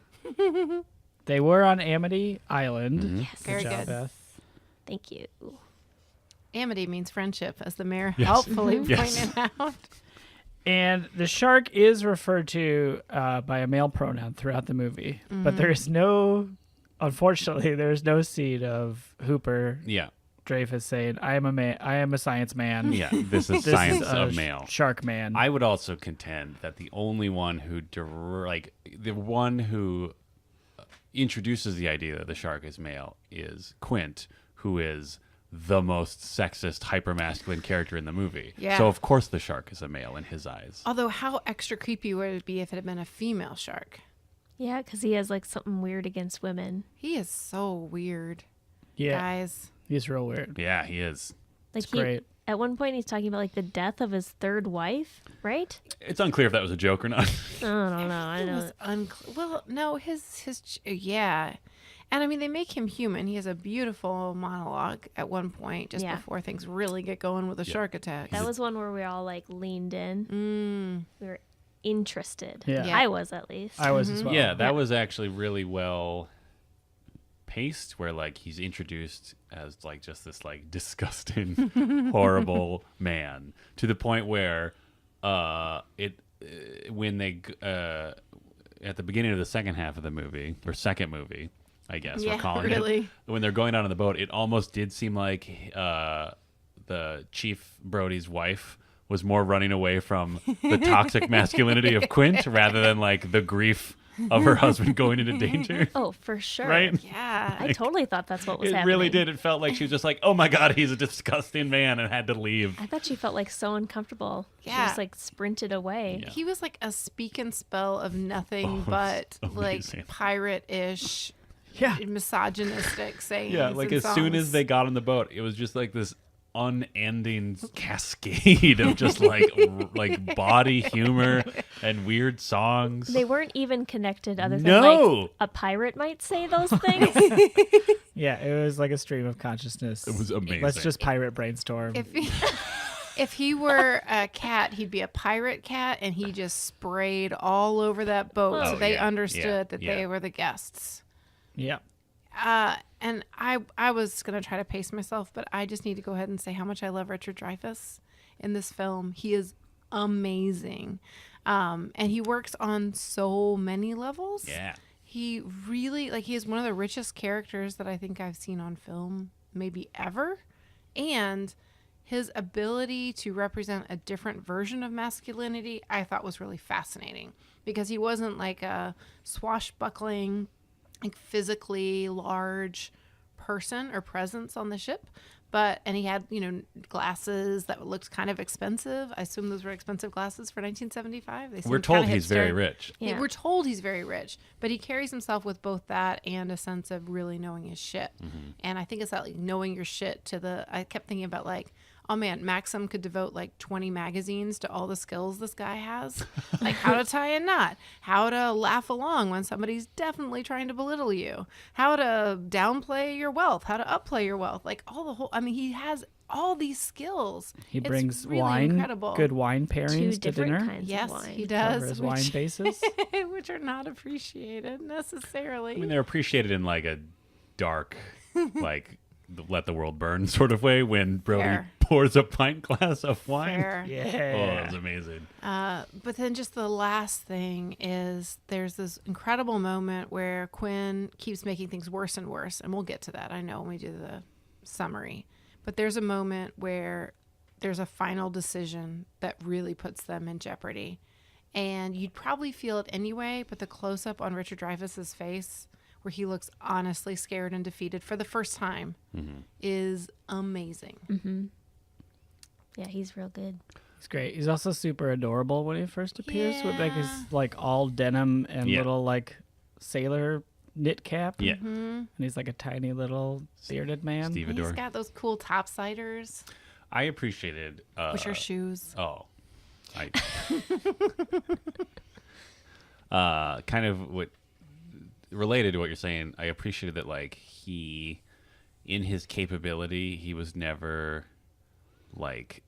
They were on Amity Island. Yes. Very Good job, good. Beth. Thank you. Amity means friendship, as the mayor Yes. helpfully Yes. pointed out. And the shark is referred to by a male pronoun throughout the movie, but there is no, unfortunately, there's no scene of Hooper Yeah, Dreyfus saying, "I am a man. I am a science man." yeah. This is This science is a of male. shark man. I would also contend that the only one who the one who introduces the idea that the shark is male is Quint, who is the most sexist, hypermasculine character in the movie. Yeah. So of course the shark is a male in his eyes. Although, how extra creepy would it be if it had been a female shark? Yeah, because he has like something weird against women. He is so weird, yeah, guys. he's real weird. Yeah, he is. Like It's great. At one point, he's talking about like the death of his third wife, right? It's unclear if that was a joke or not. I don't know. I It know. was unclear. Well, no, yeah. And I mean, they make him human. He has a beautiful monologue at one point just Yeah. before things really get going with the shark attack. That was one where we all like leaned in. We were interested. Yeah. Yeah. I was at least. I was as well. Yeah, that was actually really well paced, where like he's introduced as like just this like disgusting, horrible man, to the point where when they at the beginning of the second half of the movie, or second movie, I guess Yeah, we're calling really. it, when they're going out on the boat, it almost did seem like the Chief Brody's wife was more running away from the toxic masculinity of Quint rather than like the grief of her husband going into danger. Oh, for sure. Right? Yeah. I totally thought that's what was It happening. really did. It felt like she was just like, oh my God, he's a disgusting man, and had to leave. I thought she felt like so uncomfortable. She Yeah. just like sprinted away. Yeah. He was like a speak and spell of nothing but like amazing. pirate-ish, Yeah. misogynistic sayings. Yeah, like and as soon as songs. they got on the boat, it was just like this unending cascade of just like like body humor and weird songs. They weren't even connected other than No. like a pirate might say those things. Yeah, it was like a stream of consciousness. It was amazing. Let's just pirate brainstorm. If he were a cat, he'd be a pirate cat, and he just sprayed all over that boat, so Oh, they yeah, understood that yeah. they were the guests. yeah. And I was gonna try to pace myself, but I just need to go ahead and say how much I love Richard Dreyfuss in this film. He is amazing, and he works on so many levels. Yeah. He really he is one of the richest characters that I think I've seen on film, maybe ever, and his ability to represent a different version of masculinity, I thought was really fascinating, because he wasn't like a swashbuckling, like physically large person or presence on the ship. And he had, glasses that looked kind of expensive. I assume those were expensive glasses for 1975. We're told he's very rich. Yeah. We're told he's very rich, but he carries himself with both that and a sense of really knowing his shit. Mm-hmm. And I think it's that like knowing your shit I kept thinking about like, oh man, Maxim could devote like 20 magazines to all the skills this guy has. Like how to tie a knot, how to laugh along when somebody's definitely trying to belittle you, how to downplay your wealth, how to upplay your wealth. Like he has all these skills. He It's brings really wine, incredible. good wine pairings to different dinner. kinds Yes, of wine. he Cover does. his wine bases. Which are not appreciated necessarily. I mean, they're appreciated in like a dark, like let the world burn sort of way when Brody Fair. pours a pint glass of wine. Fair. Oh, Yeah. it's amazing. But then just the last thing is there's this incredible moment where Quinn keeps making things worse and worse. And we'll get to that, I know, when we do the summary. But there's a moment where there's a final decision that really puts them in jeopardy. And you'd probably feel it anyway, but the close-up on Richard Dreyfuss's face, where he looks honestly scared and defeated for the first time, is amazing. Mm-hmm. Yeah, he's real good. He's great. He's also super adorable when he first appears with like his Yeah. like all denim and Yeah. little like sailor knit cap. Yeah. And he's like a tiny little bearded man. Stevedore. He's got those cool topsiders, I appreciated. which are shoes. Oh, kind of what related to what you're saying. I appreciated that, like, he, in his capability, he was never like,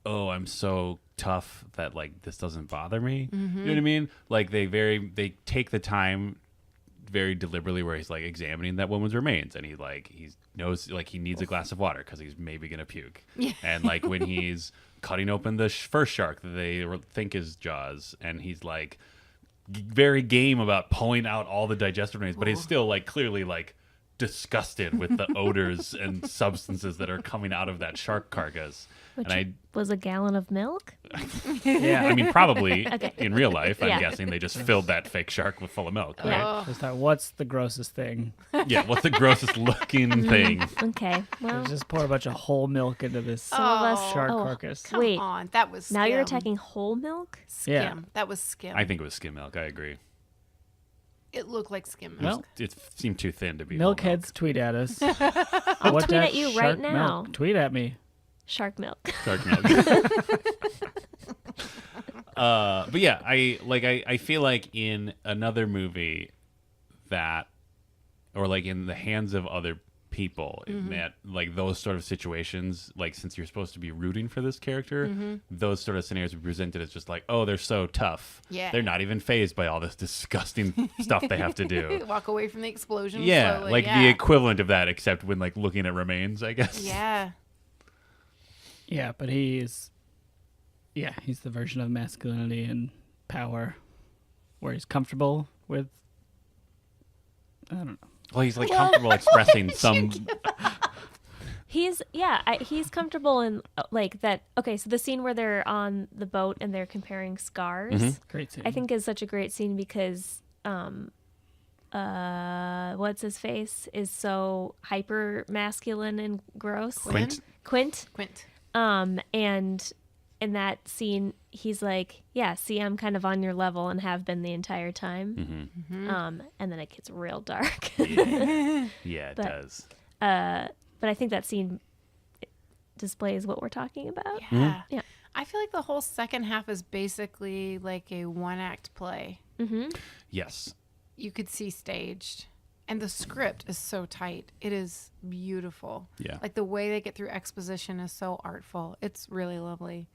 oh, I'm so tough that like this doesn't bother me. You know what I mean? Like they take the time very deliberately where he's like examining that woman's remains, and he knows like he needs a glass of water because he's maybe gonna puke. And like when he's cutting open the first shark that they think is Jaws, and he's like very game about pulling out all the digestive remains, but he's still like clearly like disgusted with the odors and substances that are coming out of that shark carcass. Which And was a gallon of milk? Yeah. I mean, probably Okay. in real life, I'm Yeah. guessing they just filled that fake shark full of milk. Right? Yeah. Just thought, what's the grossest thing? Yeah. What's the grossest looking thing? Okay. Well, Let's just pour a bunch of whole milk into this some of us. shark oh, carcass. Come Wait. on, that was skim. Now you're attacking whole milk? Skim. Yeah. That was skim. I think it was skim milk. I agree. It looked like skim Well, milk. It seemed too thin to be Milk whole milk. heads, tweet at us. I'll What tweet that at you shark right now. milk? Tweet at me. Shark milk. Shark milk. But yeah, I feel like in another movie that, or like in the hands of other people, that like those sort of situations, like since you're supposed to be rooting for this character, those sort of scenarios are presented as just like, oh, they're so tough. Yeah. They're not even fazed by all this disgusting stuff they have to do. Walk away from the explosion. Yeah, slowly. like yeah. the equivalent of that, except when like looking at remains, I guess. Yeah. Yeah, but he's the version of masculinity and power where he's comfortable with, I don't know. Well, he's like comfortable expressing some. He's comfortable in like that. Okay, so the scene where they're on the boat and they're comparing scars, Great scene. I think is such a great scene because what's his face is so hyper masculine and gross. Quint. Quint. Quint. And in that scene, he's like, yeah, see, I'm kind of on your level and have been the entire time. And then it gets real dark. Yeah, it But- does. But I think that scene displays what we're talking about. Yeah. Yeah. I feel like the whole second half is basically like a one-act play. Yes. You could see staged. And the script is so tight. It is beautiful. Yeah. Like the way they get through exposition is so artful. It's really lovely.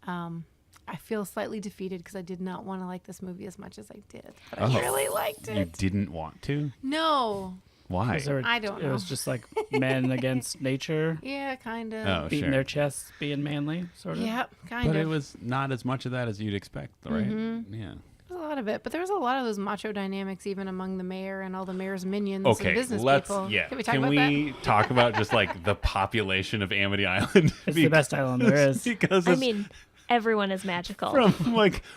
I feel slightly defeated because I did not want to like this movie as much as I did. But I really liked You it. didn't want to? No. Why? 'Cause there were- I don't It was know. just like men against nature, Yeah, kind of. Oh, beating sure. their chests, being manly, sort of. Yep, kind But of. it was not as much of that as you'd expect, right? Yeah. There's a lot thought of it, but there's a lot of those macho dynamics even among the mayor and all the mayor's minions Okay, and business let's people. yeah. Can we talk Can about we talk about just like the population of Amity Island? It's the best island there is. Because I it's- mean, everyone is magical.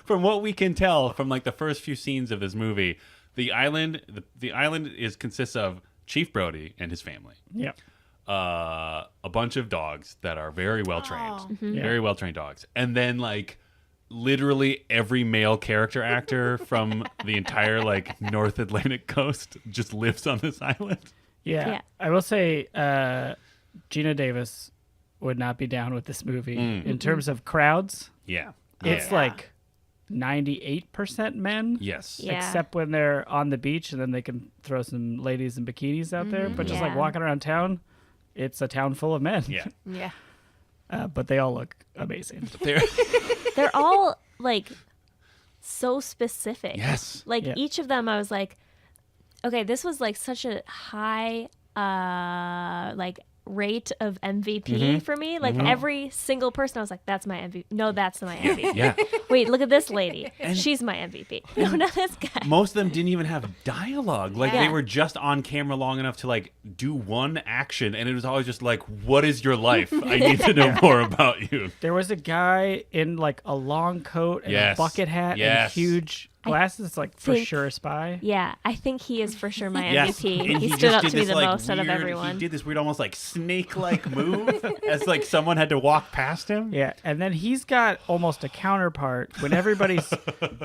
from what we can tell from like the first few scenes of this movie, the island consists of Chief Brody and his family. Yeah. A bunch of dogs that are very well trained, Oh. Yeah. very well trained dogs, and then like literally every male character actor from the entire like North Atlantic coast just lives on this island. Yeah. Yeah. I will say Gina Davis would not be down with this movie in terms of crowds. Yeah, It's yeah. like 98% men. yes, Yeah. Except when they're on the beach, and then they can throw some ladies in bikinis out there. But just like Yeah. walking around town, it's a town full of men. yeah. Yeah. But they all look amazing. They're- They're all like so specific. yes, Like Yeah. each of them, I was like, okay, this was like such a high, like rate of MVP for me. Like every single person, I was like, that's my MVP. No, that's my MVP. yeah. Wait, look at this lady. She's my MVP. No, not this guy. Most of them didn't even have dialogue. Like they Yeah. were just on camera long enough to like do one action, and it was always just like, "What is your life? I need to know more about you." There was a guy in like a long coat and Yes. a bucket hat and Yes. huge glasses. Like for think- sure a spy. Yeah, I think he is for sure my Yes, MVP. and He just stood up did to me this, the like, most out of weird- everyone. He did this weird, almost like snake-like move, as like someone had to walk past him. Yeah, and then he's got almost a counterpart when everybody's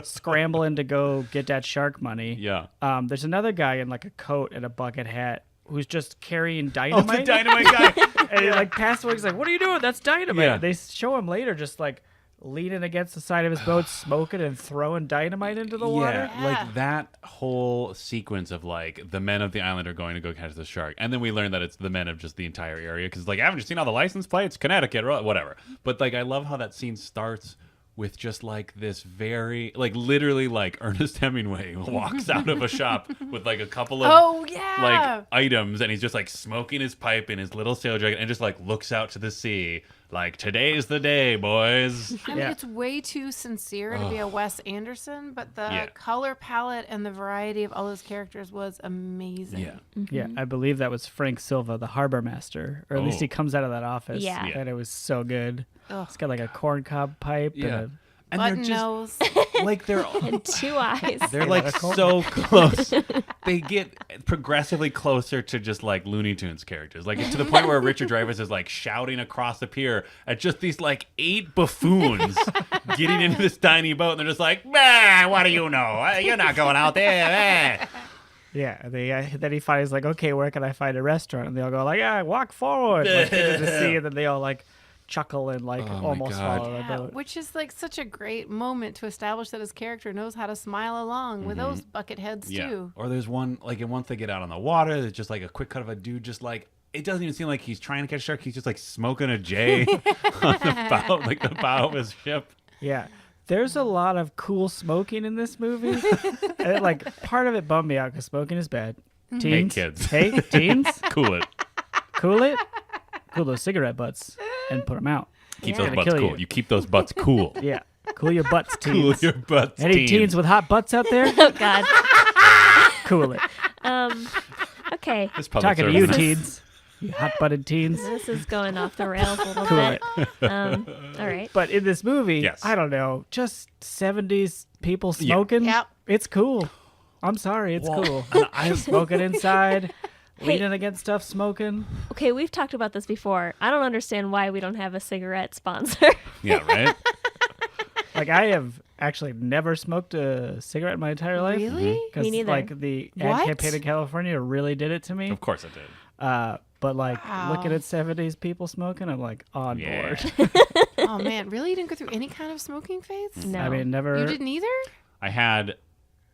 scrambling to go get that shark money. Yeah. There's another guy in like a coat and a bucket hat who's just carrying Oh, dynamite. the dynamite guy. And he like passed away. He's like, "What are you doing? That's dynamite." Yeah. They show him later, just like leaning against the side of his boat, smoking and throwing dynamite into the water. Yeah, like that whole sequence of like the men of the island are going to go catch the shark, and then we learn that it's the men of just the entire area because like haven't you seen all the license plates, Connecticut, or whatever. But like I love how that scene starts with just like this very like literally like Ernest Hemingway walks out of a shop with like a couple of Oh, yeah. like items, and he's just like smoking his pipe in his little sail jacket and just like looks out to the sea like today's the day, boys. I mean, Yeah. it's way too sincere to be a Wes Anderson, but the Yeah. color palette and the variety of all those characters was amazing. Yeah. Yeah, I believe that was Frank Silva, the harbor master, or at least Oh. he comes out of that office. Yeah. Yeah. And it was so good. Ugh. It's got like a corncob pipe. Yeah. And And they're Button just nose. like they're And 2 eyes. They're like so close. They get progressively closer to just like Looney Tunes characters. Like to the point where Richard Dreyfuss is like shouting across the pier at just these like 8 buffoons getting into this tiny boat, and they're just like, "Bah, what do you know? You're not going out there." yeah, then he finds like, okay, where can I find a restaurant? And they all go like, yeah, walk forward, like into the sea, and then they all like chuckle and like Oh my almost God. follow the Yeah, boat. which is like such a great moment to establish that his character knows how to smile along with those bucket heads too. Or there's one like, and once they get out on the water, there's just like a quick cut of a dude just like. It doesn't even seem like he's trying to catch a shark. He's just like smoking a J on the bow, like the bow of his ship. Yeah. There's a lot of cool smoking in this movie. And like part of it bummed me out because smoking is bad. Teens, kids. Hey, teens, Cool it. cool it. Cool those cigarette butts and put them out. Keep Yeah. those Gonna butts kill cool. you. You keep those butts cool. Yeah. Cool your butts, Cool teens. your butts. Any teens with hot butts out there? Oh God. Cool it. Okay. This public Talking to you, service. teens. You hot butted teens. This is going off the rails a little Cool bit. it. All right. But in this movie, Yes. I don't know, just 70s people smoking. Yep. It's cool. I'm sorry, it's Well, cool. and I'm smoking inside, leaning against stuff, smoking. Okay, we've talked about this before. I don't understand why we don't have a cigarette sponsor. Yeah, right? Like I have actually never smoked a cigarette in my entire life. Really? Because Me neither. like the ad What? campaign in California really did it to me. Of course it did. But like Wow. looking at 70s people smoking, I'm like on Yeah. board. Oh man, really? You didn't go through any kind of smoking phase? No. I mean, never. You didn't either?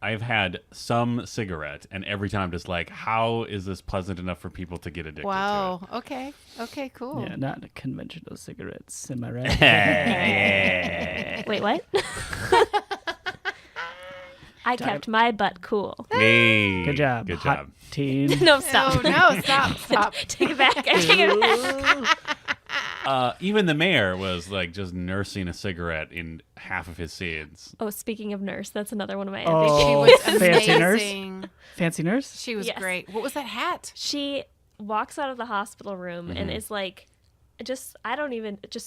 I've had some cigarette, and every time I'm just like, how is this pleasant enough for people to get addicted Wow. Okay. Okay, cool. Yeah, not conventional cigarettes. Am I right? to it? Wait, what? I kept my butt cool. Hey, Good job. Good hot job. teen. No, stop. Oh no, stop. Take it back. I take it back. Even the mayor was like just nursing a cigarette in half of his scenes. Oh, speaking of nurse, that's another one of my Oh, She was fancy nurse? amazing. Fancy nurse? She was Yes. great. What was that hat? She walks out of the hospital room and is like, just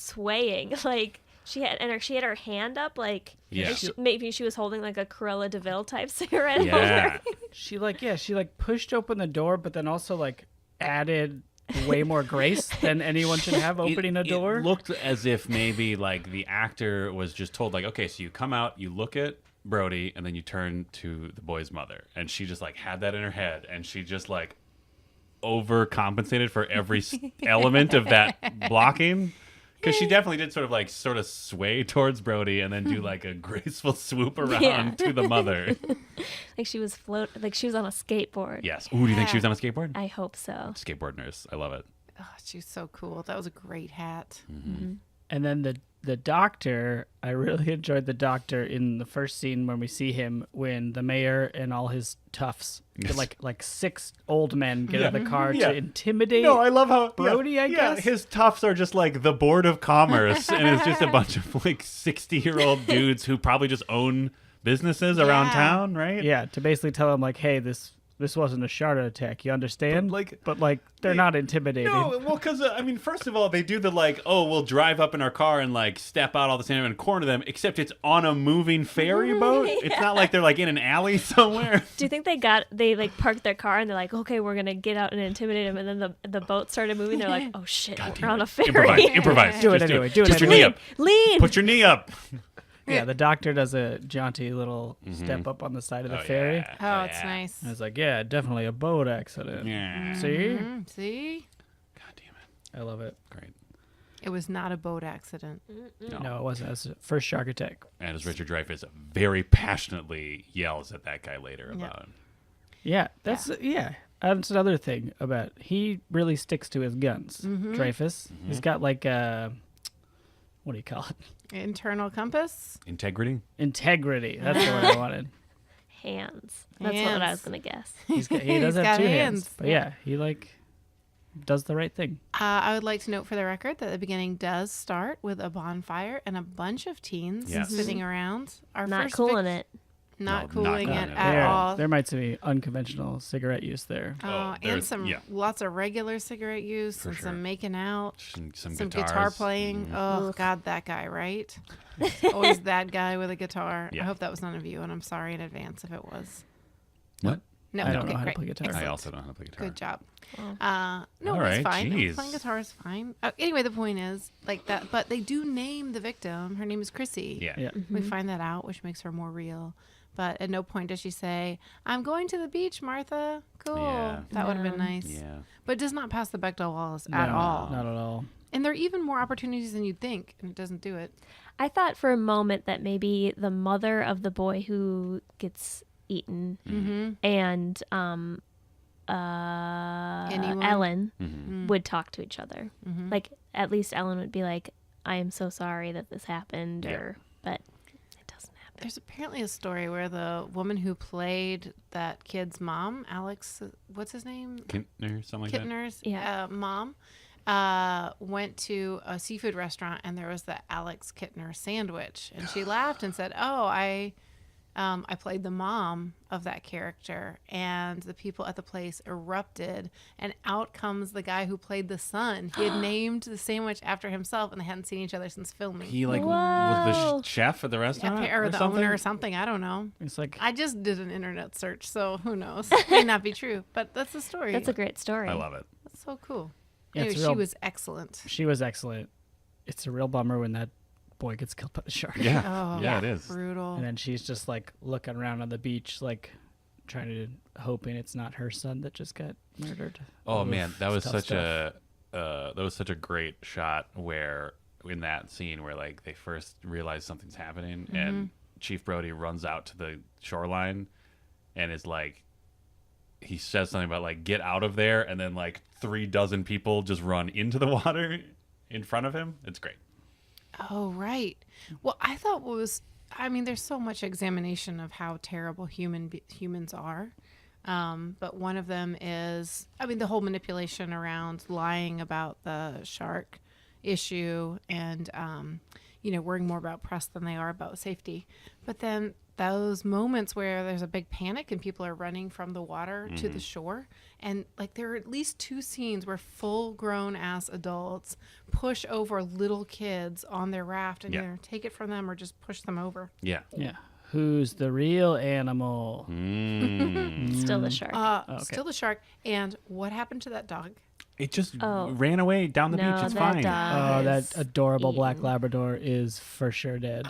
swaying. Like she had her hand up, like Yeah. maybe she was holding like a Cruella de Vil type cigarette Yeah. holder. She pushed open the door, but then also like added way more grace than anyone should have opening a door. It looked as if maybe like the actor was just told like, okay, so you come out, you look at Brody, and then you turn to the boy's mother, and she just like had that in her head, and she just like overcompensated for every element of that blocking. Because she definitely did sort of sway towards Brody and then do like a graceful swoop around Yeah. to the mother. Like she was like she was on a skateboard. Yes. Ooh, do you think she was on a skateboard? I hope so. Skateboard nurse. I love it. Oh, she's so cool. That was a great hat. And then the doctor, I really enjoyed the doctor in the first scene when we see him when the mayor and all his toughs, Yes. like 6 old men get out of the car Yeah. to intimidate. No, I love how Brody, I guess? his toughs are just like the board of commerce, and it's just a bunch of like 60-year-old dudes who probably just own businesses around Yeah. town, right? Yeah, to basically tell him like, hey, this wasn't a charter attack. You understand? But, they're not intimidating. No, well, because I mean, first of all, they do the like, oh, we'll drive up in our car and like step out all the time and corner them. Except it's on a moving ferry boat. It's not like they're like in an alley somewhere. Do you think they like parked their car and they're like, okay, we're gonna get out and intimidate him, and then the boat started moving. They're like, oh shit, we're on a ferry. Improvise. Do it Just anyway, do it Put your anyway. knee up. Lean. Put your knee up. Yeah, the doctor does a jaunty little step up on the side of the ferry. Yeah. Oh, it's nice. I was like, yeah, definitely a boat accident. Yeah. See? See? God damn it. I love it. Great. It was not a boat accident. No, it wasn't. It was the first shark attack. And as Richard Dreyfuss very passionately yells at that guy later about. Yeah, that's That's another thing about he really sticks to his guns. Dreyfuss. He's got like what do you call it? Internal compass? Integrity. Integrity. That's the word I wanted. Hands. That's what I was gonna guess. He does He's have got 2 hands. hands. But yeah, he like does the right thing. I would like to note for the record that the beginning does start with a bonfire and a bunch of teens Yes. sitting around. Our Not first cooling it. Not No, not cooling cooling it it. at all. There might be unconventional cigarette use there. And there's- some yeah. lots of regular cigarette use For and sure. some making out, Some some guitars. guitar playing. Oh God, that guy, right? Always that guy with a guitar. Yeah. I hope that was none of you, and I'm sorry in advance if it was. What? No, I don't okay, know how to great. play guitar. Excellent. I also don't know how to play guitar. Good job. Oh. No, All it's right, fine. jeez. Playing guitar is fine. Anyway, the point is like that. But they do name the victim. Her name is Chrissy. Yeah. Yeah. We find that out, which makes her more real. But at no point does she say, "I'm going to the beach, Martha." Cool. Yeah. That would have been No. nice. Yeah. But it does not pass the Bechdel walls at No, all. Not at all. And there are even more opportunities than you'd think, and it doesn't do it. I thought for a moment that maybe the mother of the boy who gets eaten and Anyone? Ellen Mm-hmm. would talk to each other. Like at least Ellen would be like, "I am so sorry that this happened," but it doesn't happen. There's apparently a story where the woman who played that kid's mom, Alex, what's his name? Kintner, something like that. Kittner's Yeah. mom, went to a seafood restaurant and there was the Alex Kittner sandwich, and she laughed and said, "Oh, I played the mom of that character," and the people at the place erupted, and out comes the guy who played the son. He had named the sandwich after himself, and they hadn't seen each other since filming. He like was Whoa. the chef at the restaurant or the something? owner or something. I don't know. It's like I just did an internet search, so who knows? May not be true, but that's the story. That's a great story. I love it. That's so cool. Yeah, Anyway, it's she real- was excellent. she was excellent. It's a real bummer when that boy gets killed by the shark. Yeah. Oh, yeah, it is. brutal. And then she's just like looking around on the beach, like trying to hoping it's not her son that just got murdered. Oh Oof, man, that was tough such stuff. a great shot where in that scene where like they first realize something's happening and Chief Brody runs out to the shoreline and is like he says something about like get out of there, and then like 36 people just run into the water in front of him. It's great. Oh, right. Well, I thought there's so much examination of how terrible humans are. But one of them is, the whole manipulation around lying about the shark issue and, worrying more about press than they are about safety. But then those moments where there's a big panic and people are running from the water to the shore, and like there are at least 2 scenes where full grown ass adults push over little kids on their raft and either take it from them or just push them over. Yeah. Yeah. Who's the real animal? Still the shark. Okay. Still the shark. And what happened to that dog? It just ran away down the No, beach. It's that fine. dog Oh, that is adorable black eaten. Labrador is for sure dead.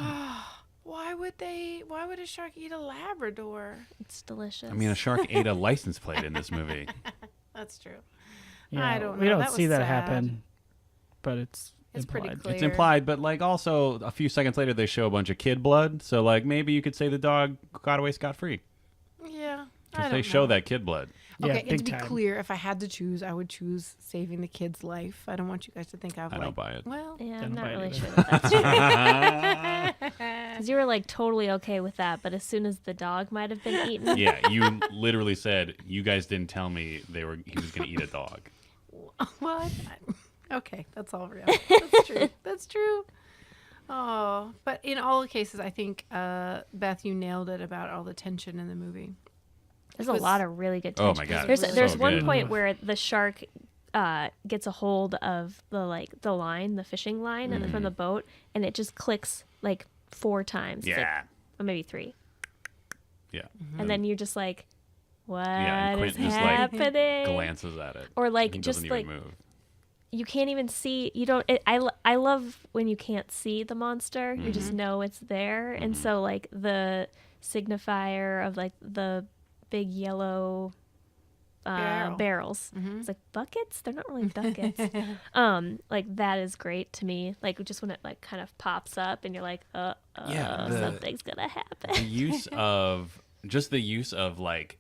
Why would a shark eat a Labrador? It's delicious. I mean, a shark ate a license plate in this movie. That's true. Yeah, I don't know. We don't That see was that sad. happen, but it's pretty implied. clear. It's implied, but like also a few seconds later they show a bunch of kid blood. So like maybe you could say the dog got away scot-free. Yeah. I Because don't they show know. that kid blood. Yeah, Okay, and big to be time. clear, if I had to choose, I would choose saving the kid's life. I don't want you guys to think I've I don't buy it. Well, yeah, Don't I'm not bite really it. sure that that's true. Because you were like totally okay with that, but as soon as the dog might have been eaten, Yeah, you literally said you guys didn't tell me he was going to eat a dog. what? Okay, that's all real. That's true. That's true. Oh, but in all cases, I think Beth, you nailed it about all the tension in the movie. there's a lot of really good Oh tension. my God, There's it's there's so one good. point where the shark gets a hold of the line, the fishing line, and from the boat, and it just clicks like 4 times. It's like- Yeah. or maybe 3. Yeah. And then you're just like, what and is Quentin just, like, happening? glances at it. Or like He just doesn't like even move. you can't even see. You don't. I love when you can't see the monster. You just know it's there, and so like the signifier of like the big yellow Barrel. barrels. It's like buckets. They're not really buckets. Like that is great to me. Like just when it like kind of pops up, and you're like, Yeah, something's gonna happen. the use of like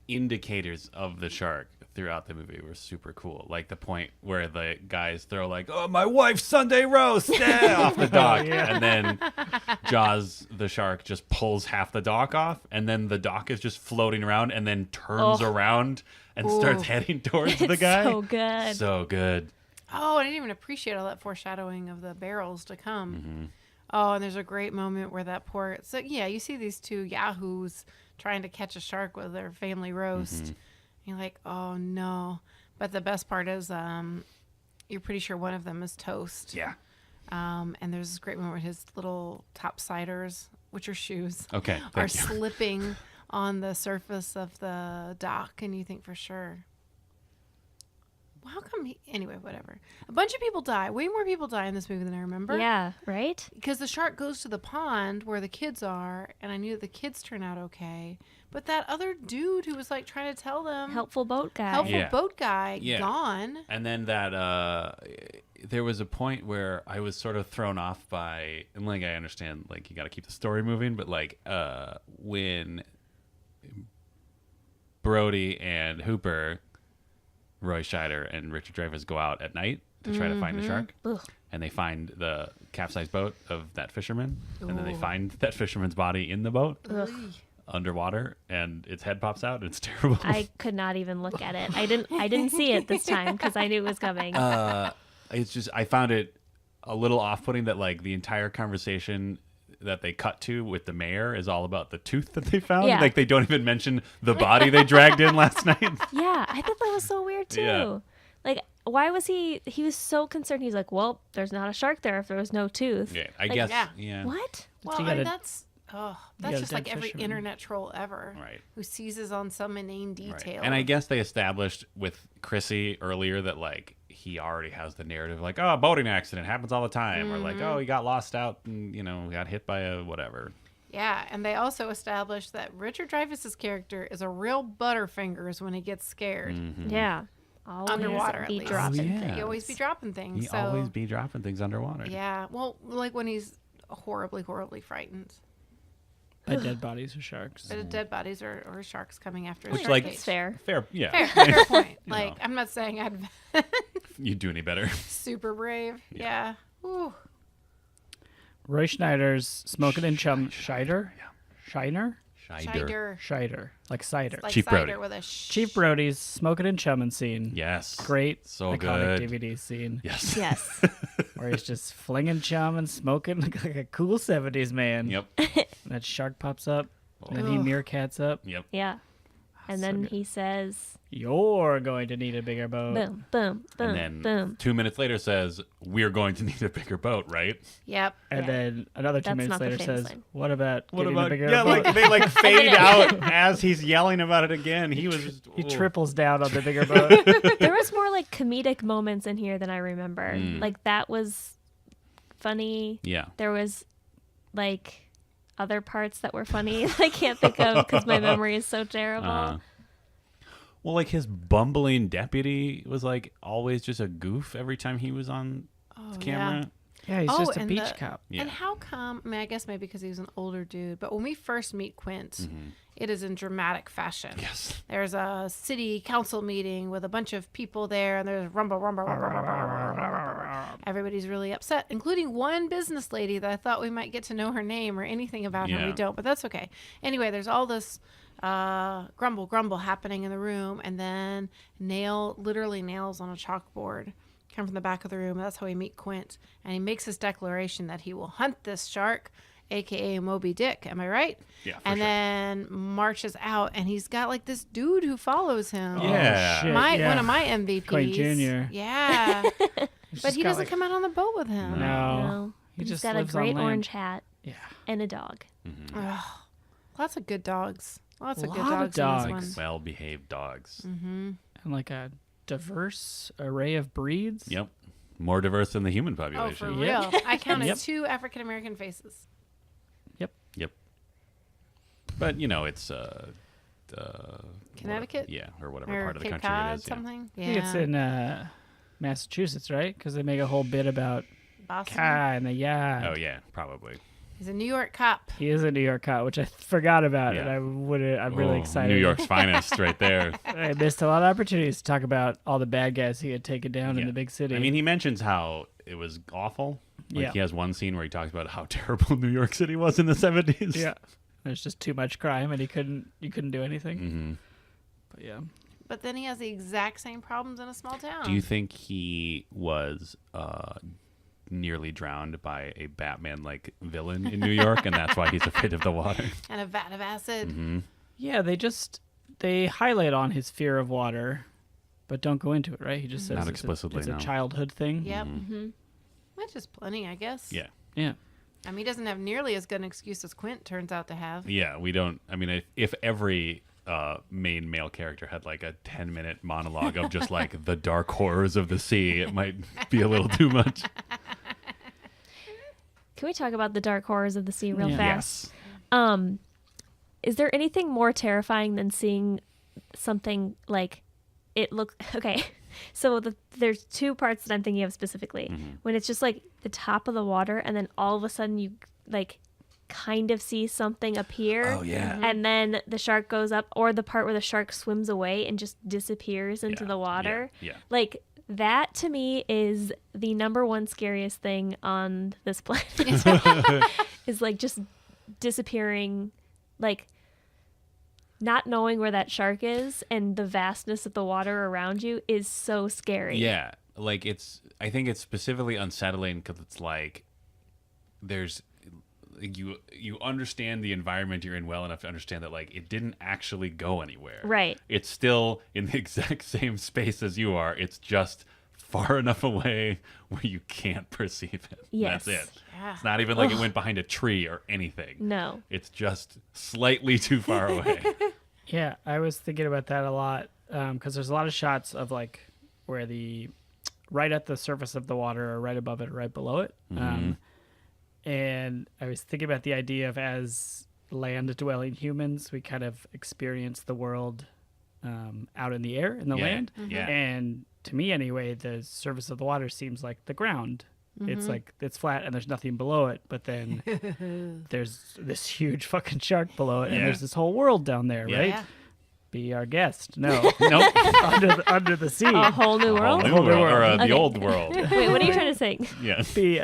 indicators of the shark throughout the movie were super cool. Like the point where the guys throw like, "Oh, my wife's Sunday roast," off the dock, and then Jaws the shark just pulls half the dock off, and then the dock is just floating around, and then turns around and starts heading towards the It's guy. so good. So good. Oh, I didn't even appreciate all that foreshadowing of the barrels to come. Oh, and there's a great moment where that poor... So, yeah, you see these 2 yahoos trying to catch a shark with their family roast. You're like, oh, no. But the best part is you're pretty sure one of them is toast. Yeah. And there's this great moment where his little topsiders, which are shoes, Okay. are Thank you. slipping on the surface of the dock. And you think for sure... Well, how come anyway, whatever. A bunch of people die. Way more people die in this movie than I remember. Yeah. Right. Because the shark goes to the pond where the kids are, and I knew that the kids turn out okay. But that other dude who was like trying to tell them, Helpful boat guy. helpful Yeah. boat guy, Yeah. gone. And then that there was a point where I was sort of thrown off by, and like I understand, like you got to keep the story moving, but like when Brody and Hooper, Roy Scheider and Richard Dreyfuss go out at night to try to find the shark, Ugh. and they find the capsized boat of that fisherman, and then they find that fisherman's body in the boat underwater, and its head pops out, and it's terrible. I could not even look at it. I didn't see it this time because I knew it was coming. It's just I found it a little off-putting that like the entire conversation that they cut to with the mayor is all about the tooth that they found. Yeah. Like they don't even mention the body they dragged in last night. Yeah, I thought that was so weird too. Yeah. Like, why was he was so concerned. He's like, well, there's not a shark there if there was no tooth. Yeah, I Like, guess. yeah. Yeah. What? Well, You I mean, gotta- that's got just a like dead every fisherman. internet troll ever, Right. who seizes on some inane Right. detail. And I guess they established with Chrissy earlier that like he already has the narrative like, oh, a boating accident happens all the time, or like, oh, he got lost out and got hit by a whatever. Yeah, and they also established that Richard Dreyfuss's character is a real butterfingers when he gets scared. Yeah. Always Underwater, at be least. dropping Oh, yeah. things. He always be dropping things. He so always be dropping things underwater. yeah, well, like when he's horribly, horribly frightened. By dead bodies or sharks. But dead bodies or sharks coming after a Which, shark like- cage. It's fair. Fair, yeah. Fair point. You Like, know. I'm not saying I'd You do any better? super brave. Yeah. Ooh. Roy Schneider's Smoking and Chum Scheider? Yeah. Shiner? Scheider, like cider. Like Chief cider Brody. with a Chief Brody's smoking and chumming scene. Yes. Great, So iconic good. DVD scene Yes. Yes. where he's just flinging chum and smoking like a cool 70s man. Yep. And that shark pops up, and then he Ugh. meerkats up. Yep. Yeah. And So then good. he says, You're going to need a bigger boat. boom, boom, boom, And then boom. 2 minutes later says, "We're going to need a bigger boat, right?" Yep. And Yeah. then another 2 That's minutes not the later famous says, line. What about What getting about a bigger yeah? boat? Like they like fade out as he's yelling about it again. He was just, He ooh. triples down on the bigger boat. There was more like comedic moments in here than I remember. Mm. Like that was funny. Yeah. There was like other parts that were funny I can't think of because my memory is so terrible. Well, like his bumbling deputy was like always just a goof every time he was on Oh, camera. Yeah, he's Oh, just a and beach the- cop. Yeah. And how come? I mean, I guess maybe because he was an older dude. But when we first meet Quint, it is in dramatic fashion. Yes. There's a city council meeting with a bunch of people there, and there's rumble, rumble, rumble, rumble, rumble, rumble, rumble. Everybody's really upset, including one business lady that I thought we might get to know her name or anything about her. Yeah. We don't, but that's okay. Anyway, there's all this grumble, grumble happening in the room, and then literally nails on a chalkboard come from the back of the room. That's how we meet Quint, and he makes his declaration that he will hunt this shark, aka Moby Dick. Am I right? Yeah. For And sure. then marches out, and he's got like this dude who follows him. Yeah. Oh, shit, One yeah. of my MVPs. Quint Jr.. Yeah. He's But just he got, doesn't like- come out on the boat with him. No. No. He He's just got a lives on great land. orange hat Yeah. and a dog. Ugh. Lots of good dogs. Lots of good Lot of dogs, in dogs. this one. Well-behaved dogs. And like a diverse array of breeds. Yep. More diverse than the human Oh, population. for Yep. real. I counted Yep. 2 African American faces. Yep. But it's Connecticut? yeah, or whatever Or part of the Cape country Cod, it is. Yeah. something? I think it's in Massachusetts, right? Because they make a whole bit about Boston. Kai and the yard. Oh yeah, probably. He's a New York cop. He is a New York cop, which I forgot about, Yeah. and I'm really Oh, excited. New York's finest, right there. I missed a lot of opportunities to talk about all the bad guys he had taken down in Yeah. the big city. I mean, he mentions how it was awful. Like Yeah. he has one scene where he talks about how terrible New York City was in the 70s. yeah, there's just too much crime, and you couldn't do anything. Hmm. But yeah, But then he has the exact same problems in a small town. Do you think he was nearly drowned by a Batman-like villain in New York, and that's why he's afraid of the water? And a vat of acid. Hmm. yeah, they highlight on his fear of water, but don't go into it, right? He just says Not it's explicitly, it's no. a childhood thing. Yep. Which is plenty, I guess. Yeah. Yeah. I mean, he doesn't have nearly as good an excuse as Quint turns out to have. Yeah, we don't. I mean, if every main male character had like a 10-minute monologue of just like the dark horrors of the sea, it might be a little too much. Can we talk about the dark horrors of the sea real Yeah. fast? Yes. Is there anything more terrifying than seeing something like it looks okay? So there's 2 parts that I'm thinking of specifically. When it's just like the top of the water, and then all of a sudden you like kind of see something appear. Oh yeah. And then the shark goes up, or the part where the shark swims away and just disappears into Yeah, the water. yeah. Like that to me is the number one scariest thing on this planet. Is like just disappearing, like not knowing where that shark is, and the vastness of the water around you is so scary. Yeah, like I think it's specifically unsettling because it's like there's you understand the environment you're in well enough to understand that like it didn't actually go anywhere. Right. It's still in the exact same space as you are. It's just far enough away where you can't perceive it. Yes. That's it. Yeah. It's not even like it went behind a tree or anything. No. It's just slightly too far away. Yeah, I was thinking about that a lot because there's a lot of shots of like where right at the surface of the water or right above it or right below it. And I was thinking about the idea of as land-dwelling humans, we kind of experience the world out in the air, in the Yeah, land. yeah. And to me anyway, the surface of the water seems like the ground. It's like it's flat and there's nothing below it, but then there's this huge fucking shark below it, and Yeah. there's this whole world down there, Yeah. right? Yeah. Be our guest. No, Nope. under the sea. A whole new Whole world. new Whole new world, or world. the Okay. old world. Wait, what are you trying to say? Yeah. Be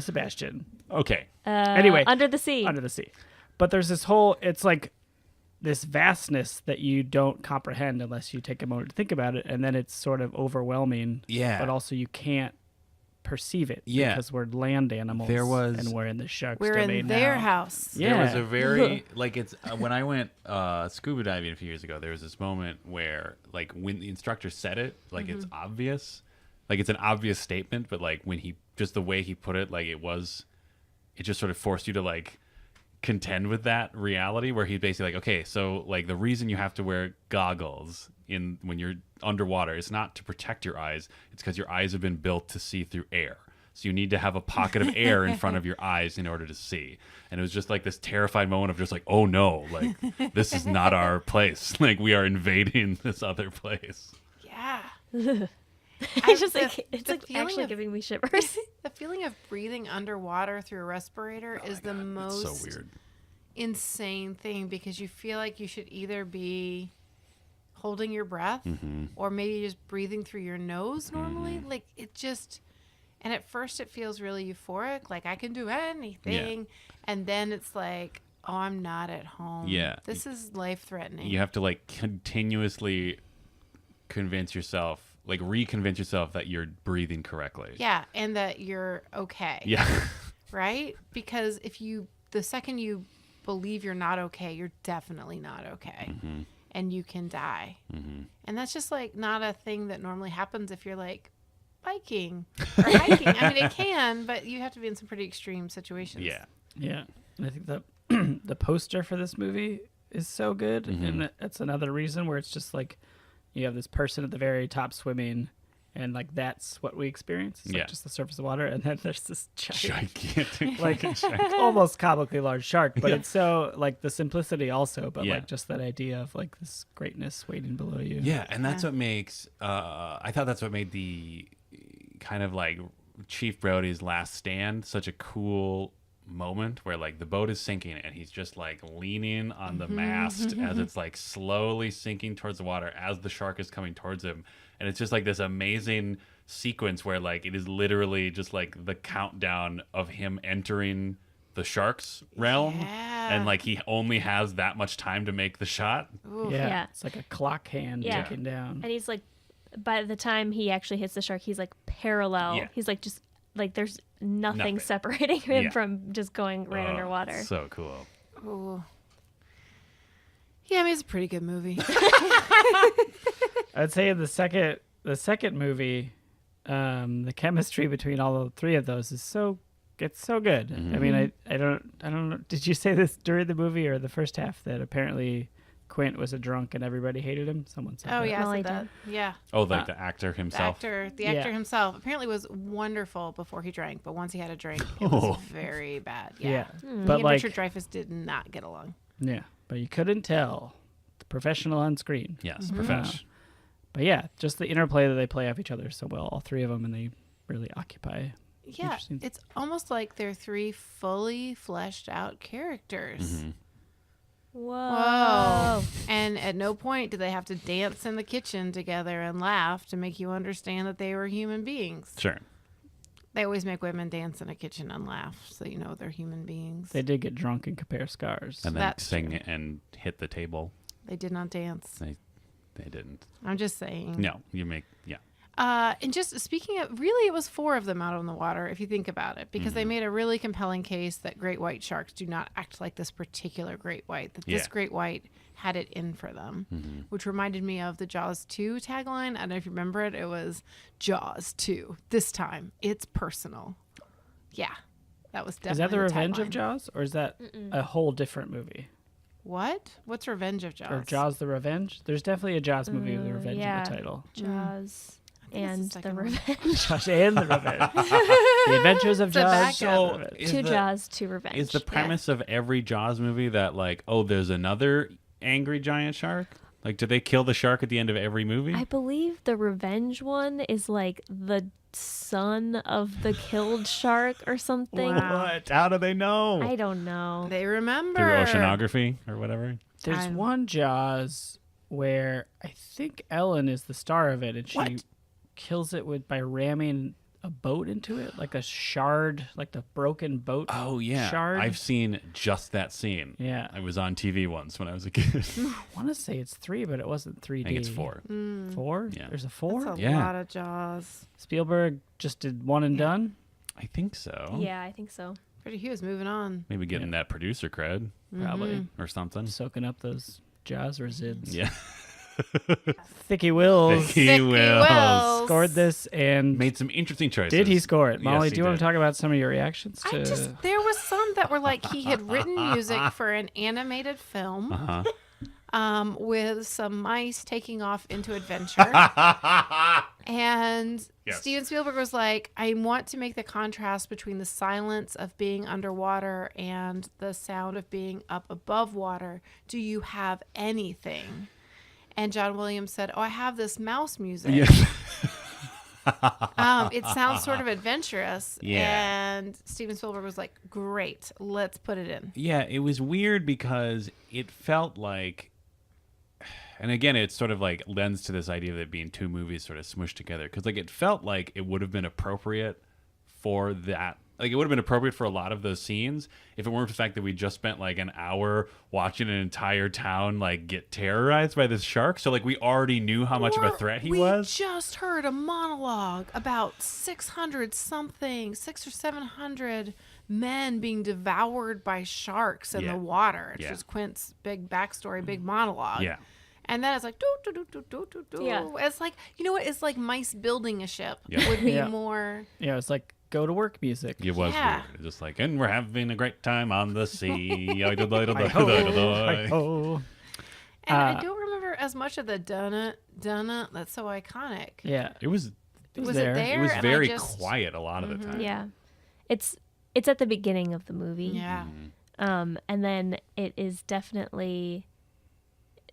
Sebastian Okay. Anyway, under the sea. under the sea. But there's this whole. It's like this vastness that you don't comprehend unless you take a moment to think about it, and then it's sort of overwhelming. Yeah. But also you can't perceive it because we're land animals and we're in the shark's domain in their now. house. Yeah. There was a very like it's when I went scuba diving a few years ago. There was this moment where like when the instructor said it, like it's obvious, like it's an obvious statement, but like when he just the way he put it, like it just sort of forced you to like contend with that reality where he's basically like, okay, so like the reason you have to wear goggles when you're underwater is not to protect your eyes, it's because your eyes have been built to see through air, so you need to have a pocket of air in front of your eyes in order to see. And it was just like this terrified moment of just like, oh no, like this is not our place, like we are invading this other place. Yeah. I just like it's the like feeling actually of- giving me shivers. The feeling of breathing underwater through a respirator is the most It's so weird. insane thing, because you feel like you should either be holding your breath or maybe just breathing through your nose normally. Like it just, and at first it feels really euphoric, like I can do anything. And then it's like, oh, I'm not at home. Yeah. This is life threatening. You have to like continuously reconvince yourself that you're breathing correctly. Yeah. And that you're okay. Yeah. Right? Because the second you believe you're not okay, you're definitely not okay. And you can die. And that's just like not a thing that normally happens if you're like biking or hiking. I mean, it can, but you have to be in some pretty extreme situations. Yeah. Yeah. And I think that the poster for this movie is so good. And that's another reason where it's just like you have this person at the very top swimming, and like that's what we experience. It's like just the surface of water, and then there's this Gigantic. like almost comically large shark, but it's so like the simplicity also, but like just that idea of like this greatness waiting below you. Yeah, and that's what makes I thought that's what made the kind of like Chief Brody's last stand such a cool moment, where like the boat is sinking and he's just like leaning on the mast as it's like slowly sinking towards the water as the shark is coming towards him. And it's just like this amazing sequence where like it is literally just like the countdown of him entering the shark's realm. Yeah. And like he only has that much time to make the shot. Yeah. It's like a clock hand ticking down. And he's like, by the time he actually hits the shark, he's like parallel. Yeah. He's like just like there's nothing Nothing. separating him Yeah. from just going right underwater. So cool. Ooh. Yeah, I mean, it's a pretty good movie. I'd say in the second movie, the chemistry between all the three of those is so good. I mean, I don't know. Did you say this during the movie or the first half that apparently Quint was a drunk and everybody hated him? Someone said Oh that. yeah, No, I I said that. Yeah, Oh, like the actor the himself. actor Yeah. himself apparently was wonderful before he drank, but once he had a drink, it Oh. was very bad. Yeah, Yeah. He But and like, Richard Dreyfuss did not get along. yeah, but you couldn't tell the professional on screen. Yes, profesh. But yeah, just the interplay that they play off each other so well, all three of them, and they really occupy. Yeah, Interesting. it's almost like they're three fully fleshed out characters. Whoa. And at no point do they have to dance in the kitchen together and laugh to make you understand that they were human beings. Sure. They always make women dance in a kitchen and laugh, so you know they're human beings. They did get drunk and compare scars. And then That's sing true. and hit the table. They did not dance. They didn't. I'm just saying. No, yeah. And just speaking of, really, it was 4 of them out on the water, if you think about it, because they made a really compelling case that great white sharks do not act like this particular great white, that this Yeah. great white had it in for them, which reminded me of the Jaws 2 tagline. I don't know if you remember it. It was Jaws 2. This time, it's personal. Yeah, that was definitely Is that the Revenge of tagline. Jaws, or is that a whole different movie? What? What's Revenge of Jaws? Or Jaws the Revenge? There's definitely a Jaws movie with the Revenge yeah. in the title. Jaws think it's and the the second one. Revenge. Jaws and the Revenge. The Adventures of It's a Jaws. backup. So Revenge. is Two the- Jaws, two Revenge. Is the premise of every Jaws movie that like, oh, there's another angry giant shark? Like, do they kill the shark at the end of every movie? I believe the Revenge one is like the son of the killed shark or something. What? How do they know? I don't know. They remember. Through oceanography or whatever. There's I'm- one Jaws where I think Ellen is the star of it, and she What? kills it by ramming a boat into it, like a shard, like the broken boat. Oh yeah, shard. I've seen just that scene. Yeah. I was on TV once when I was a kid. I want to say it's 3, but it wasn't 3D. I think it's 4. 4? Yeah. There's a 4? That's a Yeah. lot of Jaws. Spielberg just did one and done. I think so. Yeah, I think so. Freddie Hughes moving on. Maybe getting that producer cred Probably or something. soaking up those Jaws resids. Yeah. Thicky Wills Thicky Wills. scored this and Made some interesting choices. did he score it? Molly, Yes, do he you want did. to talk about some of your reactions to There was some that were like he had written music for an animated film Uh-huh. with some mice taking off into adventure. And Yes. Steven Spielberg was like, I want to make the contrast between the silence of being underwater and the sound of being up above water. Do you have anything? And John Williams said, I have this mouse music. It sounds sort of adventurous. Yeah. And Steven Spielberg was like, great, let's put it in. Yeah, it was weird because it felt like, and again, it sort of like lends to this idea of it being two movies sort of smushed together. Because like it felt like it would have been appropriate for that. Like it would have been appropriate for a lot of those scenes if it weren't for the fact that we just spent like an hour watching an entire town like get terrorized by this shark. So like we already knew how much of a threat he was. We just heard a monologue about 600 or 700 men being devoured by sharks in Yeah. the water. It's Yeah. just Quint's big backstory, big monologue. Yeah. And then it's like, do, do, do, do, do, do, do. Yeah. It's like, you know what? It's like mice building a ship Yeah. would be Yeah. more. Yeah, it's like go to work music. It was Yeah. weird. Just like, and we're having a great time on the sea. Hi-ho. Hi-ho. And I don't remember as much of the dun it. That's so iconic. Yeah. It was Was there. it there? It was And I very just- quiet a lot of the time. Yeah. It's at the beginning of the movie. Yeah. And then it is definitely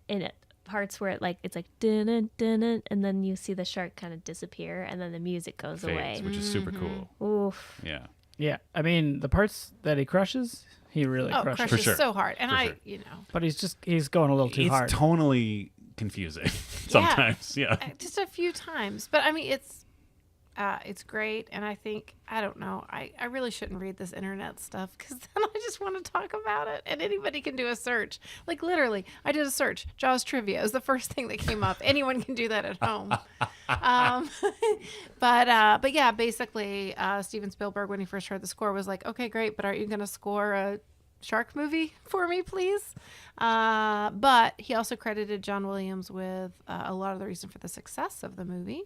in it, parts where it's like dun dun, and then you see the shark kind of disappear, and then the music goes Fades, away. which is super cool. Oof. Yeah. Yeah. I mean, the parts that he crushes, he really Oh, crushes. crushes sure. so hard. And For I, sure. you know, But he's going a little too It's hard. tonally confusing sometimes. Yeah. just a few times. But I mean, it's great. And I think, I don't know, I really shouldn't read this internet stuff because then I just want to talk about it. And anybody can do a search. Like literally, I did a search. Jaws trivia is the first thing that came up. Anyone can do that at home. But yeah, basically, Steven Spielberg, when he first heard the score, was like, okay, great, but aren't you going to score a shark movie for me, please? But he also credited John Williams with a lot of the reason for the success of the movie.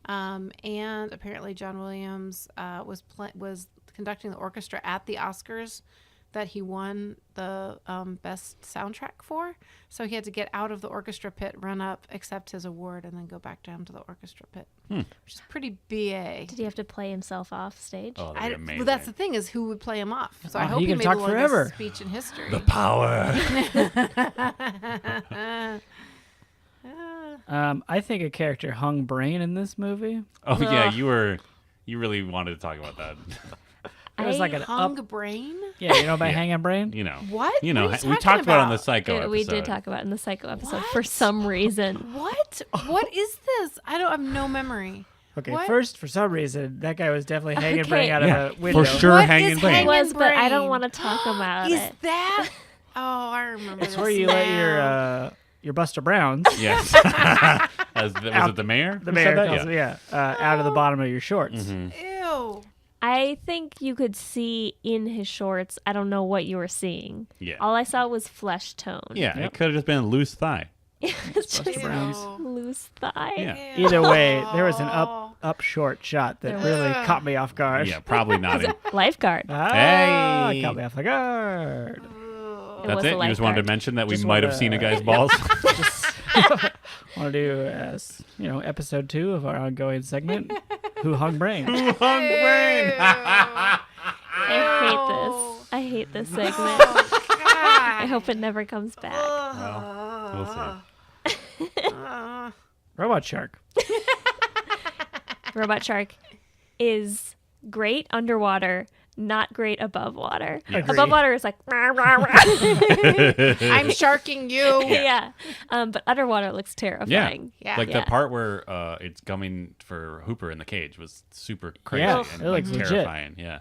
And apparently John Williams was conducting the orchestra at the Oscars that he won the best soundtrack for. So he had to get out of the orchestra pit, run up, accept his award, and then go back down to the orchestra pit, which is pretty BA. Did he have to play himself off stage? Oh, that'd be amazing. Well, that's the thing, is who would play him off. So I Oh, hope he he can made talk the longest forever. speech in history. The power. I think a character hung brain in this movie. Oh yeah, you really wanted to talk about that. It was like an hung up. brain? Yeah, you know about Yeah. hanging brain? You know. What? You know, What are you we talking talked about it on the about? Psycho episode. We did talk about it in the Psycho episode for What? some reason. What? What is this? I have no memory. Okay, What? first, for some reason, that guy was definitely hanging Okay. brain out Yeah, of a window. for sure. What hanging is brain. It hanging was, but I don't brain? want to talk about Is it. that? Oh, I remember It's this where you let now. your Buster Browns, Yes. Was it the mayor? the who mayor said that? calls it, out of the bottom of your shorts. Ew. I think you could see in his shorts. I don't know what you were seeing. Yeah. All I saw was flesh tone. Yeah, Yep. it could have just been a loose thigh. It's Buster just Browns. loose thigh. Yeah. Either way, there was an Ew. up short shot that There really was. caught me off guard. Yeah, probably not. Lifeguard. Hey. Caught me off guard. It That's was it. a You just wanted to lifeguard. mention that we Just might have wanna- seen a guy's balls. Want to do, episode 2 of our ongoing segment, Who Hung Brain? I hate this segment. I hope it never comes back. Well, we'll see. Robot Shark. Robot Shark is great underwater, not great above water. Agree. Above water is like, rah, rah, rah. I'm sharking you. yeah. But underwater looks terrifying. Yeah. Like Yeah. the part where it's coming for Hooper in the cage was super crazy Yeah, and it looks legit. terrifying. Yeah.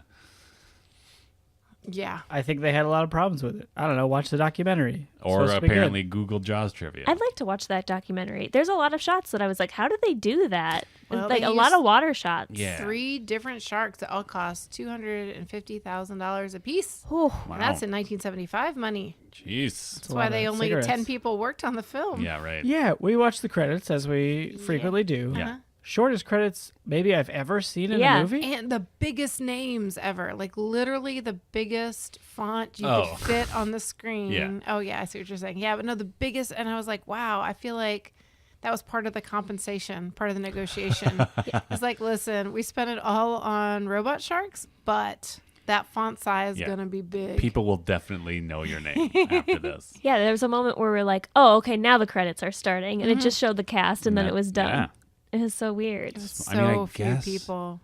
Yeah. I think they had a lot of problems with it. I don't know. Watch the documentary. It's Or supposed to be good. apparently Google Jaws trivia. I'd like to watch that documentary. There's a lot of shots that I was like, how did they do that? Well, Like they a lot used- of water shots. Yeah. 3 different sharks that all cost $250,000 a piece. Whew. Wow. And that's in 1975 money. Jeez. That's a why lot they of only cigarettes. 10 people worked on the film. Yeah, right. Yeah, we watch the credits as we frequently do. Yeah. Uh-huh. Shortest credits maybe I've ever seen in Yeah. a movie. And the biggest names ever. Like literally the biggest font you Oh. could fit on the screen. Yeah. Oh, yeah. I see what you're saying. Yeah, but no, the biggest. And I was like, wow, I feel like that was part of the compensation, part of the negotiation. It's like, listen, we spent it all on robot sharks, but that font size is Yeah. going to be big. People will definitely know your name after this. Yeah, there was a moment where we're like, oh, okay, now the credits are starting. And it just showed the cast and then Yeah. it was done. Yeah. It was so weird. So I mean, I few guess- people.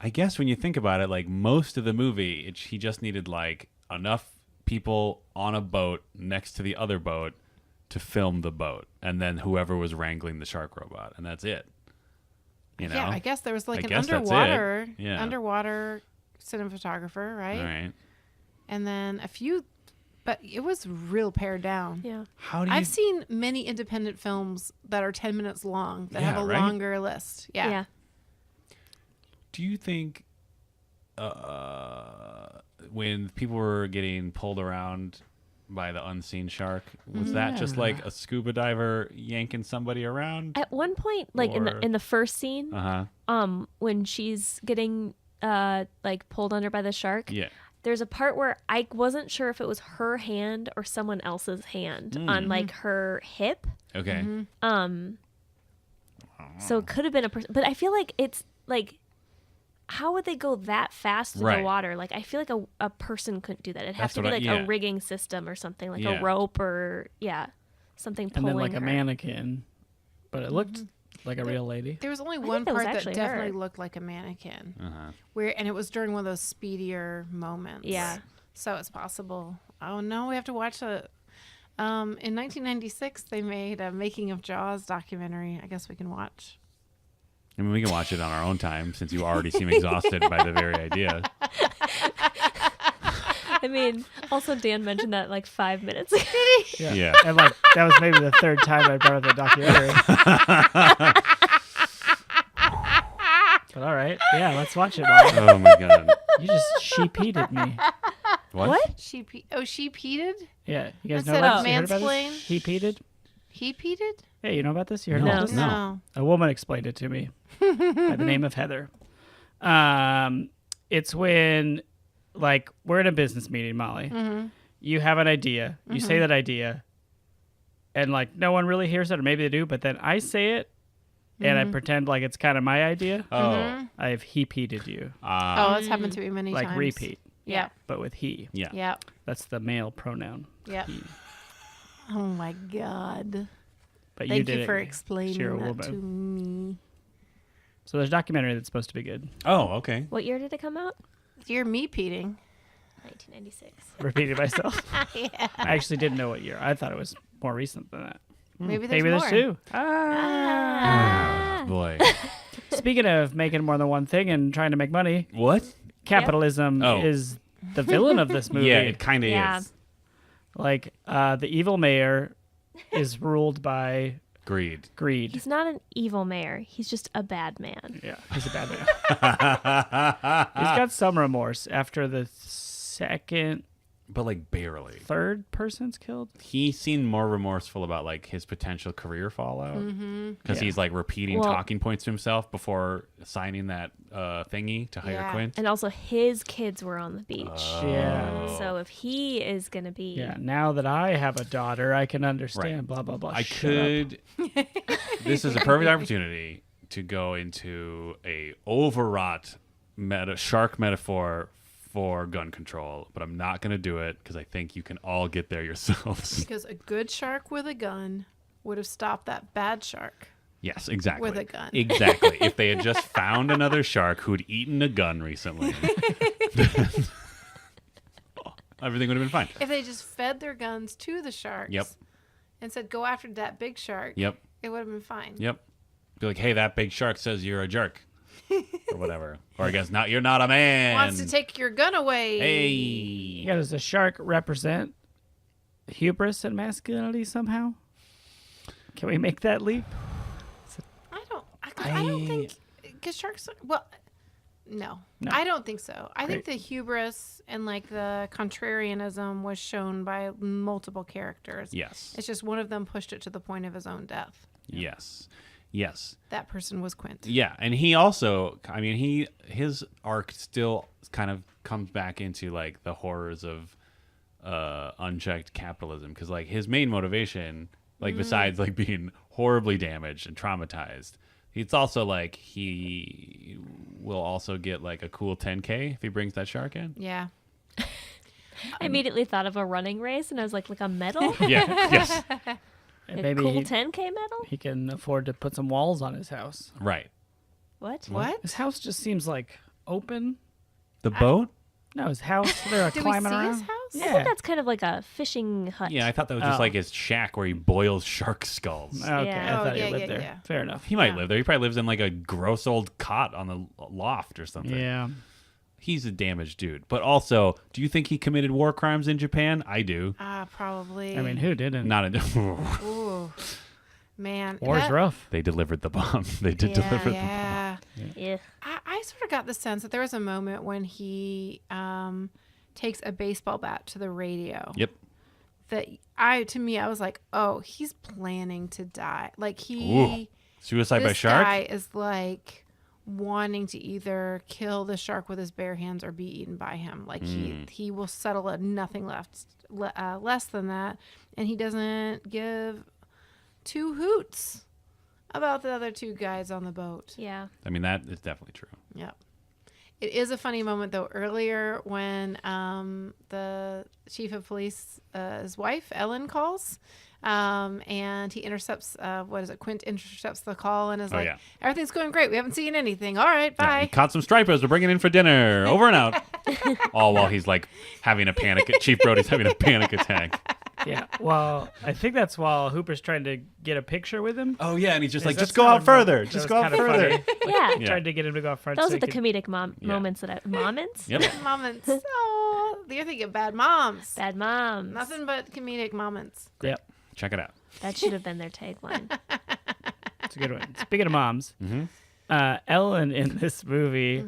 I guess when you think about it, like most of the movie, he just needed like enough people on a boat next to the other boat to film the boat, and then whoever was wrangling the shark robot, and that's it. You know? Yeah, I guess there was like I an guess that's it. underwater, Yeah. underwater cinematographer, right? All right. And then a few, but it was real pared down. Yeah. How do you? I've seen many independent films that are 10 minutes long that have Yeah, a right? longer list. Yeah. Do you think when people were getting pulled around by the unseen shark, was that just like a scuba diver yanking somebody around? At one point, like Or- in the first scene, Uh huh. when she's getting like pulled under by the shark, Yeah. there's a part where I wasn't sure if it was her hand or someone else's hand on like her hip. Okay. So it could have been a person, but I feel like it's like, how would they go that fast through Right. the water? Like, I feel like a person couldn't do that. It'd have That's to be what I- like yeah. a rigging system or something, like Yeah. a rope or something And pulling then like a her. mannequin. But it looked like a real lady. There was only think one that was part that actually definitely her. looked like a mannequin, Uh huh. and it was during one of those speedier moments. Yeah. So it's possible. Oh no, we have to watch a. In 1996, they made a Making of Jaws documentary. I guess we can watch. I mean, we can watch it on our own time since you already seem exhausted by the very idea. I mean, also Dan mentioned that like 5 minutes ago. Yeah. And like that was maybe the third time I brought up the documentary. But all right. Yeah, let's watch it, Molly. Oh my god. You just sheep-heated me. What? She peated? Yeah. You guys That's know it, about this? You heard about mansplain? this? Sheep-heated? He peated? Hey, you know about this? You heard No. about this? No. A woman explained it to me by the name of Heather. It's when, like, we're in a business meeting, Molly. Mm-hmm. You have an idea. You say that idea, and, like, no one really hears it, or maybe they do, but then I say it, and I pretend like it's kind of my idea. Oh. I have he-peated you. Oh, it's happened to me many Like times. repeat, Yeah. but with he. Yeah. Yeah. That's the male pronoun. Yeah. He. Oh my God. But Thank did you it. for explaining You're a that woman. to me. So there's a documentary that's supposed to be good. Oh, okay. What year did it come out? You're me peating. 1996. Repeated myself. Yeah. I actually didn't know what year. I thought it was more recent than that. Maybe there's Maybe more. there's two. Oh, boy. Speaking of making more than one thing and trying to make money, What? capitalism Oh. is the villain of this movie. Yeah, it kind of Yeah. is. Like the evil mayor is ruled by Greed. greed. He's not an evil mayor. He's just a bad man. Yeah, he's a bad man. He's got some remorse after the second, But like barely. third person's killed. He seemed more remorseful about like his potential career fallout because Yeah. he's like repeating Well- talking points to himself before signing that thingy to hire Yeah. Quint. And also, his kids were on the beach. Yeah. So if he is going to be. Yeah, now that I have a daughter, I can understand. Right. Blah blah blah. I Shut up. could. This is a perfect opportunity to go into a overwrought shark metaphor for gun control, but I'm not going to do it because I think you can all get there yourselves. Because a good shark with a gun would have stopped that bad shark. Yes, exactly. With a gun. Exactly. If they had just found another shark who'd eaten a gun recently, everything would have been fine. If they just fed their guns to the sharks Yep. and said, go after that big shark, Yep. it would have been fine. Yep. Be like, hey, that big shark says you're a jerk. Or whatever. Or I guess not. You're not a man. Wants to take your gun away. Hey. Yeah, does a shark represent hubris and masculinity somehow? Can we make that leap? I don't think, because sharks, well, no, I don't think so. I think the hubris and like the contrarianism was shown by multiple characters. Yes. It's just one of them pushed it to the point of his own death. Yes. Yes. That person was Quint. Yeah, and he also, I mean, his arc still kind of comes back into like the horrors of unchecked capitalism, because like his main motivation, like besides like being horribly damaged and traumatized, it's also like he will also get like a cool 10K if he brings that shark in. Yeah. I immediately thought of a running race, and I was like a medal? Yeah. Yes. And A maybe cool he, 10K medal? he can afford to put some walls on his house. Right. What? What? His house just seems like open. The boat? No, his house. They're Did we climbing see around. his house? I Yeah. think that's kind of like a fishing hut. Yeah, I thought that was just Oh. like his shack where he boils shark skulls. Okay, Yeah. I thought yeah, he lived yeah, there. yeah. Fair enough. He might Yeah. live there. He probably lives in like a gross old cot on the loft or something. Yeah. He's a damaged dude. But also, do you think he committed war crimes in Japan? I do. Probably. I mean, who didn't? Not a. Ooh. Man. War's that- rough. They delivered the bomb. They did deliver the bomb. Yeah. Yeah. I sort of got the sense that there was a moment when he takes a baseball bat to the radio. Yep. That to me, I was like, oh, he's planning to die. Like Ooh. Suicide by this shark? guy is like wanting to either kill the shark with his bare hands or be eaten by him. Like he will settle at nothing less than that, and he doesn't give two hoots about the other two guys on the boat. Yeah. I mean, that is definitely true. Yep. It is a funny moment, though, earlier when the chief of police, his wife, Ellen, calls. And he intercepts, Quint intercepts the call and is like, everything's going great. We haven't seen anything. All right, bye. Yeah, caught some stripers. We're bringing in for dinner. Over and out. All while he's like having a panic. Chief Brody's having a panic attack. Yeah. Well, I think that's while Hooper's trying to get a picture with him. Oh, yeah. And he's just like, That's just go out kind of- further. that Just was go out kind of further. funny. Yeah. Yeah. Tried to get him to go out front. Those so are the he could- comedic Yeah. moments that moments? Yep. Moments. Oh, you're thinking bad moms. Bad moms. Nothing but comedic moments. Yep. Check it out. That should have been their tagline. It's a good one. Speaking of moms, Mhm. Ellen in this movie,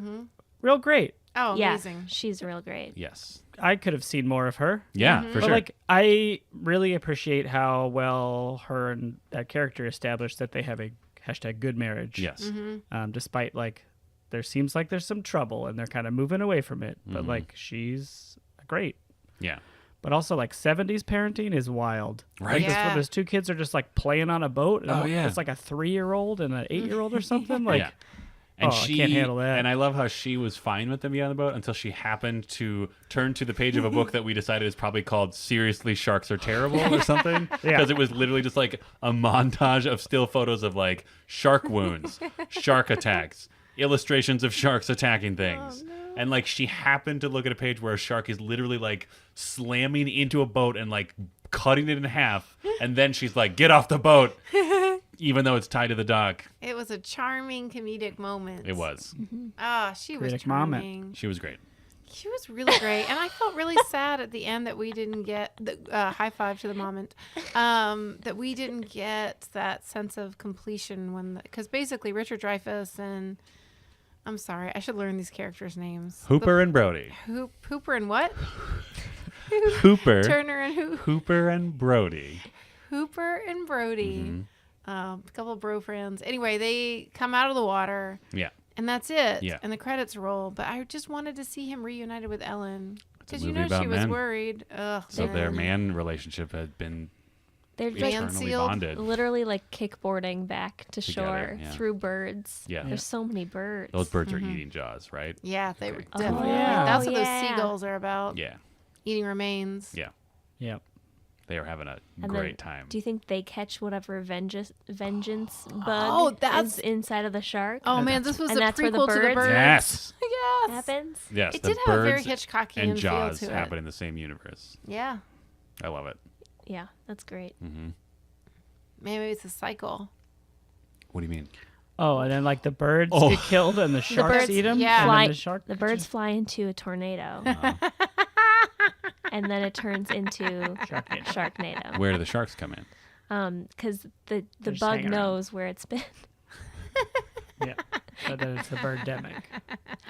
real great. Oh, Yeah. amazing. She's real great. Yes. I could have seen more of her. Yeah, for But sure. like, I really appreciate how well her and that character established that they have a hashtag good marriage. Yes. Despite like, there seems like there's some trouble and they're kind of moving away from it. But like, she's great. Yeah. But also like 70s parenting is wild. Right. Like, Yeah. when those two kids are just like playing on a boat. And Oh, yeah. It's like a 3-year-old and an 8-year-old or something. Like, Yeah. And I can't handle that. And I love how she was fine with them being on the boat until she happened to turn to the page of a book that we decided is probably called "Seriously, Sharks Are Terrible" or something. Yeah. Because it was literally just like a montage of still photos of like shark wounds, shark attacks, illustrations of sharks attacking things. And like she happened to look at a page where a shark is literally like slamming into a boat and like cutting it in half. And then she's like, "Get off the boat." Even though it's tied to the dock. It was a charming comedic moment. It was. Ah, she was Comedic moment. charming. She was great. She was really great, and I felt really sad at the end that we didn't get the high five to the moment. That we didn't get that sense of completion because basically Richard Dreyfuss and I'm sorry, I should learn these characters' names. Hooper and Brody. Hooper and what? Hooper. Turner and Hooper and Brody. Hooper and Brody. Mm-hmm. A couple of bro friends. Anyway, they come out of the water. Yeah. And that's it. Yeah. And the credits roll. But I just wanted to see him reunited with Ellen. Because a you movie know she about was men. worried. Ugh, So their man relationship had been They're like Man eternally sealed. bonded. literally like kickboarding back to Together, shore yeah. through birds. Yeah. There's so many birds. Those birds are eating Jaws, right? Yeah, they were Okay. definitely. yeah. That's what Yeah. those seagulls are about. Yeah. Eating remains. Yeah. Yep. They are having a And great then, time. Do you think they catch whatever vengeance bug Oh, is inside of the shark? Oh man, this was And a that's where the prequel to the birds- birds. Yes. Yes. Happens? Yes. It the did have a very birds Hitchcockian and feel Jaws to it. happen in the same universe. Yeah. I love it. Yeah, that's great. Maybe it's a cycle. What do you mean? Oh, and then like the birds Oh. get killed and the sharks birds- eat them. yeah. And Fly- then the shark. The birds fly into a tornado, and then it turns into Sharknado. Where do the sharks come in? Because the just bug hanging around. knows where it's been. Yeah. But then it's the birdemic.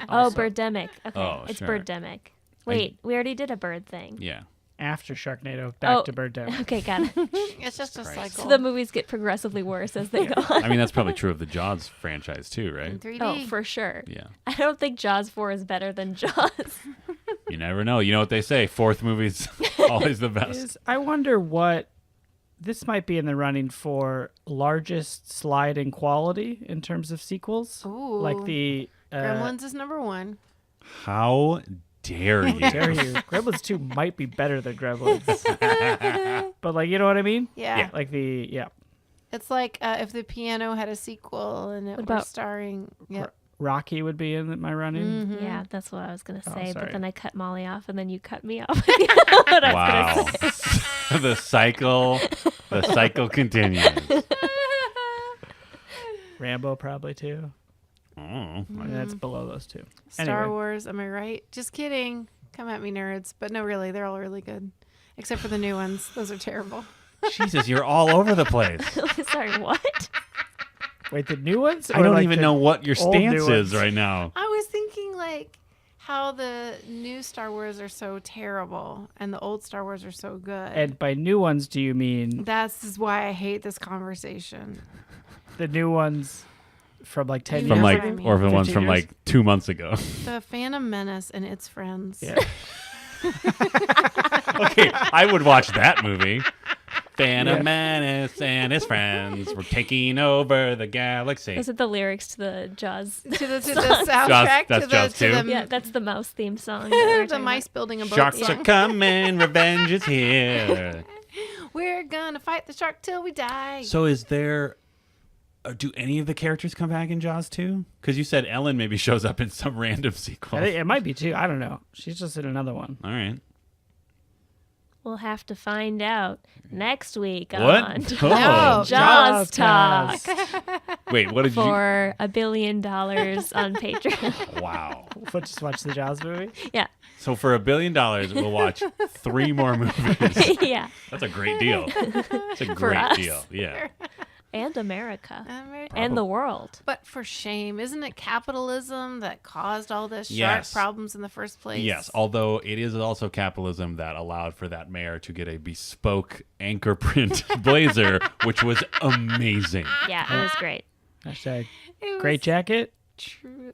Oh, Also, birdemic. Okay, Oh, it's sure. birdemic. Wait, we already did a bird thing. Yeah. After Sharknado, back Oh. to birdemic. Okay, got it. It's just a Christ. cycle. So the movies get progressively worse as they go on. I mean, that's probably true of the Jaws franchise too, in right? 3D. Oh, for sure. Yeah. I don't think Jaws 4 is better than Jaws. You never know. You know what they say? Fourth movie's always the best. I wonder what this might be in the running for largest slide in quality in terms of sequels. Ooh. Like the Gremlins is number 1. How dare you? dare you? Gremlins 2 might be better than Gremlins. But like, you know what I mean? Yeah. Like the It's like if the piano had a sequel and it What were about- starring. Yep. Rocky would be in my running. Mm-hmm. Yeah, that's what I was going to say. sorry. But then I cut Molly off, and then you cut me off. What I was Wow. gonna say. the cycle continues. Rambo probably too. Oh, And that's below those two. Star Anyway. Wars, am I right? Just kidding. Come at me, nerds. But no, really, they're all really good. Except for the new ones. Those are terrible. Jesus, you're all over the place. Sorry, what? Wait, the new ones? I Or don't like even the know what your old new stance is ones? right now. I was thinking like how the new Star Wars are so terrible and the old Star Wars are so good. And by new ones, do you mean That's why I hate this conversation. the new ones from like 10 You From know years what like, I mean. or the ones 15 from years? like 2 months ago. The Phantom Menace and its friends. Yeah. Okay, I would watch that movie. Phantom Yeah. Menace and his friends were taking over the galaxy. Is it the lyrics to the Jaws? To the soundtrack. that's to Jaws the, too? to the, Yeah, that's the mouse theme song. that we were the talking mice about. building a boat Sharks song. are coming, revenge is here. We're gonna fight the shark till we die. So is there... do any of the characters come back in Jaws 2? Because you said Ellen maybe shows up in some random sequel. I think it might be too. I don't know. She's just in another one. All right. We'll have to find out next week What? on Oh. Jaws Talk Wait, what did you... for $1 billion on Patreon. Wow. We'll just watch the Jaws movie. Yeah, So for $1 billion, we'll watch 3 more movies. yeah, That's a great deal. It's a great us. deal. Yeah. and America Probably. and the world. But for shame, isn't it capitalism that caused all this shark Yes. problems in the first place? Yes, although it is also capitalism that allowed for that mayor to get a bespoke anchor print blazer, which was amazing. Yeah, it was great. Hashtag It was great jacket. True. Good.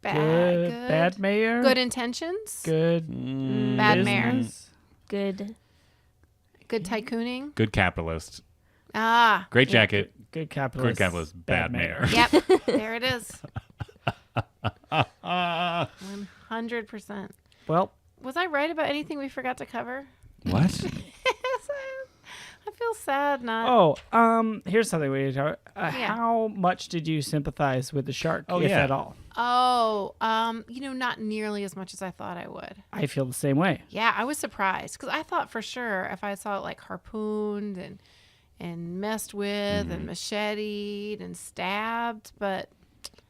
Bad. Bad mayor. Good intentions. Good. Bad mayor. business. Good. Good tycooning. Good capitalist. Ah. Great jacket. Good capitalist. Good capitalist. Bad mayor. Yep. There it is. 100%. Well, Was I right about anything we forgot to cover? What? I feel sad not. here's something we need to talk. Yeah. How much did you sympathize with the shark, if yeah. at all? Not nearly as much as I thought I would. I feel the same way. Yeah, I was surprised because I thought for sure if I saw it like harpooned and messed with and macheted and stabbed, but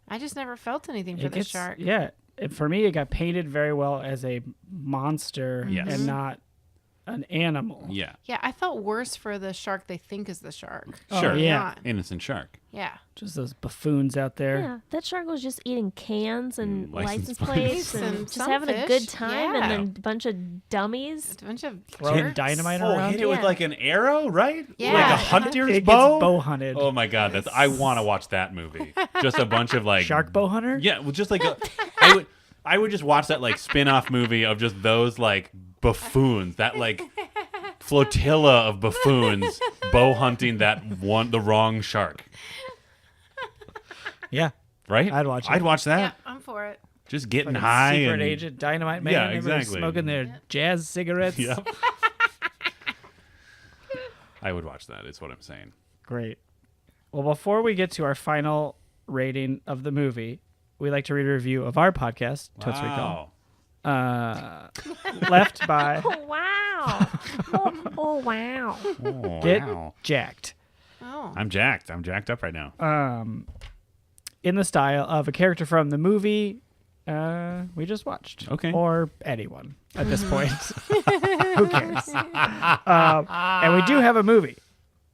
I just never felt anything for the shark. Yeah. For me, it got painted very well as a monster Yes. and not an animal. Yeah. Yeah, I felt worse for the shark they think is the shark. Oh, Sure. yeah. Not. Innocent shark. Yeah. Just those buffoons out there. Yeah, that shark was just eating cans and license license plates plates. and And just some having a fish. good time, Yeah. and then a bunch of dummies. It's a bunch of Throwing jerks. dynamite Oh, around. hit it with Yeah. like an arrow, right? Yeah. Like a Uh-huh. hunter's It gets bow? bow hunted. Oh my god, I want to watch that movie. Just a bunch of like Shark bow hunter? Yeah, well, just like I would just watch that like spin-off movie of just those like buffoons, that like flotilla of buffoons bow hunting the wrong shark. Yeah. Right? I'd watch it. I'd watch that. Yeah, I'm for it. Just getting Fucking high secret and agent, dynamite man. Yeah, everybody exactly. Smoking their jazz cigarettes. Yep. I would watch that. Is what I'm saying. Great. Well, before we get to our final rating of the movie, we like to read a review of our podcast, Totes Recall. Left by Oh, wow. Oh, wow. Oh, Get wow. Jacked. Oh. I'm jacked. I'm jacked up right now. In the style of a character from the movie we just watched. Okay. Or anyone at this point. Who cares? And we do have a movie.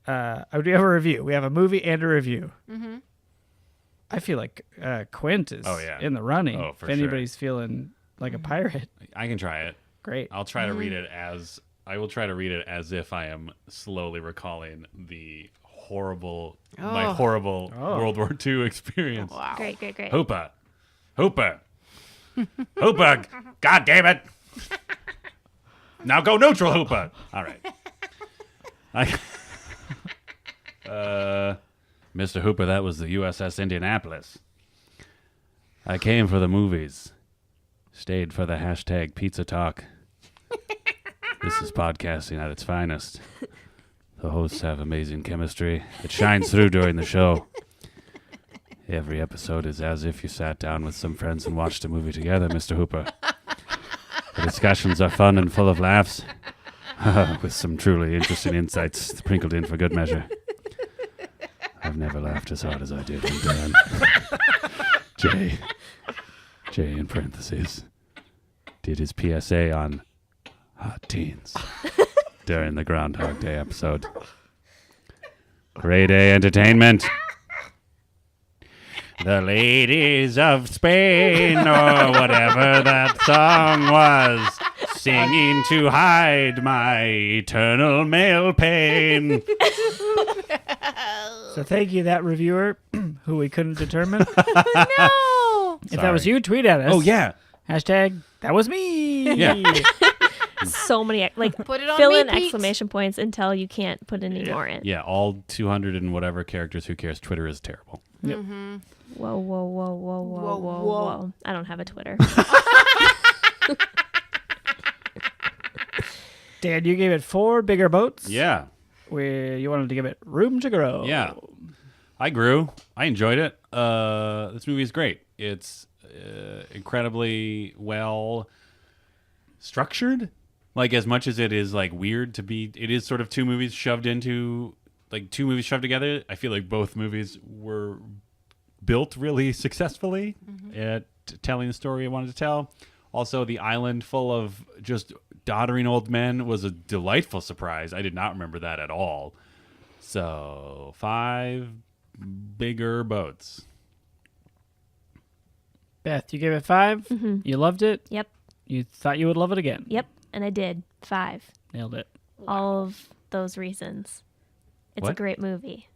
We do have a review. We have a movie and a review. Mm-hmm. I feel like Quint is in the running. Oh, for if anybody's feeling like a pirate. I can try it. Great. I'll try to read it as I will try to read it as if I am slowly recalling the my horrible World War II experience. Wow. Great. Hoopa. Hoopa. God damn it. Now go neutral, Hoopa. All right. Mr. Hooper, that was the USS Indianapolis. I came for the movies. Stayed for the hashtag pizza talk. This is podcasting at its finest. The hosts have amazing chemistry. It shines through during the show. Every episode is as if you sat down with some friends and watched a movie together, Mr. Hooper. The discussions are fun and full of laughs, with some truly interesting insights sprinkled in for good measure. I've never laughed as hard as I did when Dan, Jay in parentheses, did his PSA on hot teens during the Groundhog Day episode. Grade A entertainment. The ladies of Spain, or whatever that song was, singing to hide my eternal male pain. So thank you, that reviewer, who we couldn't determine. No. If that was you, tweet at us. Oh, yeah. Hashtag, that was me. Yeah. So many, like, Put it on fill me, in Pete. exclamation points until you can't put any more in. Yeah, all 200 and whatever characters. Who cares? Twitter is terrible. Yep. Mm-hmm. Whoa. I don't have a Twitter. Dan, you gave it 4 bigger boats. Yeah. Where you wanted to give it room to grow. Yeah. I grew. I enjoyed it. This movie is great. It's incredibly well structured. Like, as much as it is like weird to be, it is sort of two movies shoved together. I feel like both movies were built really successfully at telling the story I wanted to tell. Also, the island full of just doddering old men was a delightful surprise. I did not remember that at all. So, 5 bigger boats. Beth, you gave it 5. Mm-hmm. You loved it. Yep. You thought you would love it again. Yep. And I did. 5. Nailed it. All of those reasons. It's a What? great movie.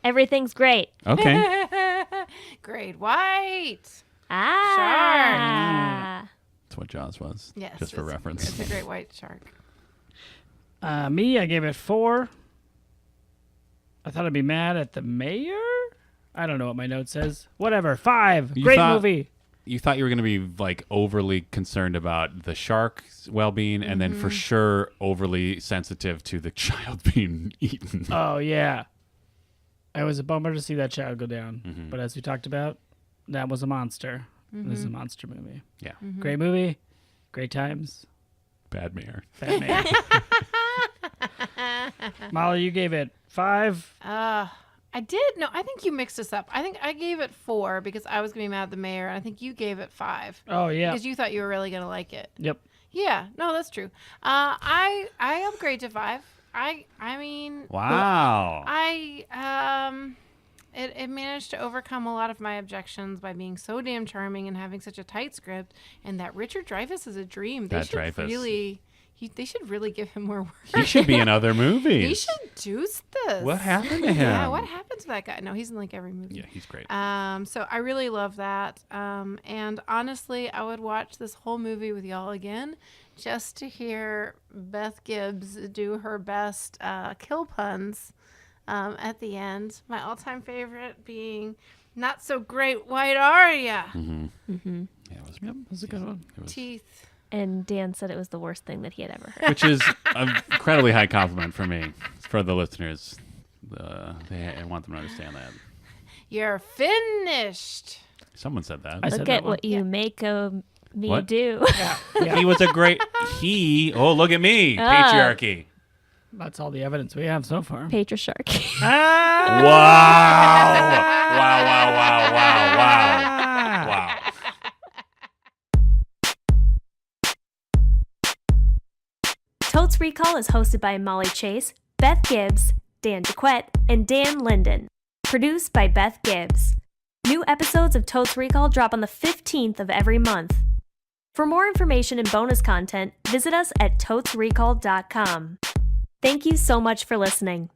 Everything's great. Okay. Grade white. Ah. That's what Jaws was. Yes. Just for it's- reference. It's a great white shark. Me, I gave it 4. I thought I'd be mad at the mayor. I don't know what my note says. Whatever. 5. You Great thought- movie. You thought you were going to be like overly concerned about the shark's well-being, and then for sure overly sensitive to the child being eaten. Oh, yeah. It was a bummer to see that child go down. Mhm. But as we talked about, that was a monster. This is a monster movie. Yeah. Great movie. Great times. Bad mayor. Bad mayor. Molly, you gave it 5. I did. No, I think you mixed us up. I think I gave it 4 because I was going to be mad at the mayor. And I think you gave it 5 Oh, yeah. because you thought you were really going to like it. Yep. Yeah. No, that's true. I upgrade to 5. I mean, Wow. it managed to overcome a lot of my objections by being so damn charming and having such a tight script, and that Richard Dreyfuss is a dream. They That should Dreyfuss. really, they should really give him more work. He should be in other movies. He should do this. What happened to him? Yeah, what happened to that guy? No, he's in like every movie. Yeah, he's great. So I really love that. And honestly, I would watch this whole movie with y'all again just to hear Beth Gibbs do her best kill puns at the end. My all-time favorite being "Not so great, white are ya?" Mm-hmm. Mm-hmm. Yeah, it was, Yep, that's a good one. it was, Teeth. And Dan said it was the worst thing that he had ever heard. which is an incredibly high compliment for me. It's For the listeners, I want them to understand that. You're finished. Someone said that. I said Look that at one. what you make of me What? do. Yeah. He was a great. Oh, look at me, patriarchy. That's all the evidence we have so far. Patriarchy. Ah! Wow. Totes Recall is hosted by Molly Chase, Beth Gibbs, Dan Jaquette, and Dan Linden. Produced by Beth Gibbs. New episodes of Totes Recall drop on the 15th of every month. For more information and bonus content, visit us at totesrecall.com. Thank you so much for listening.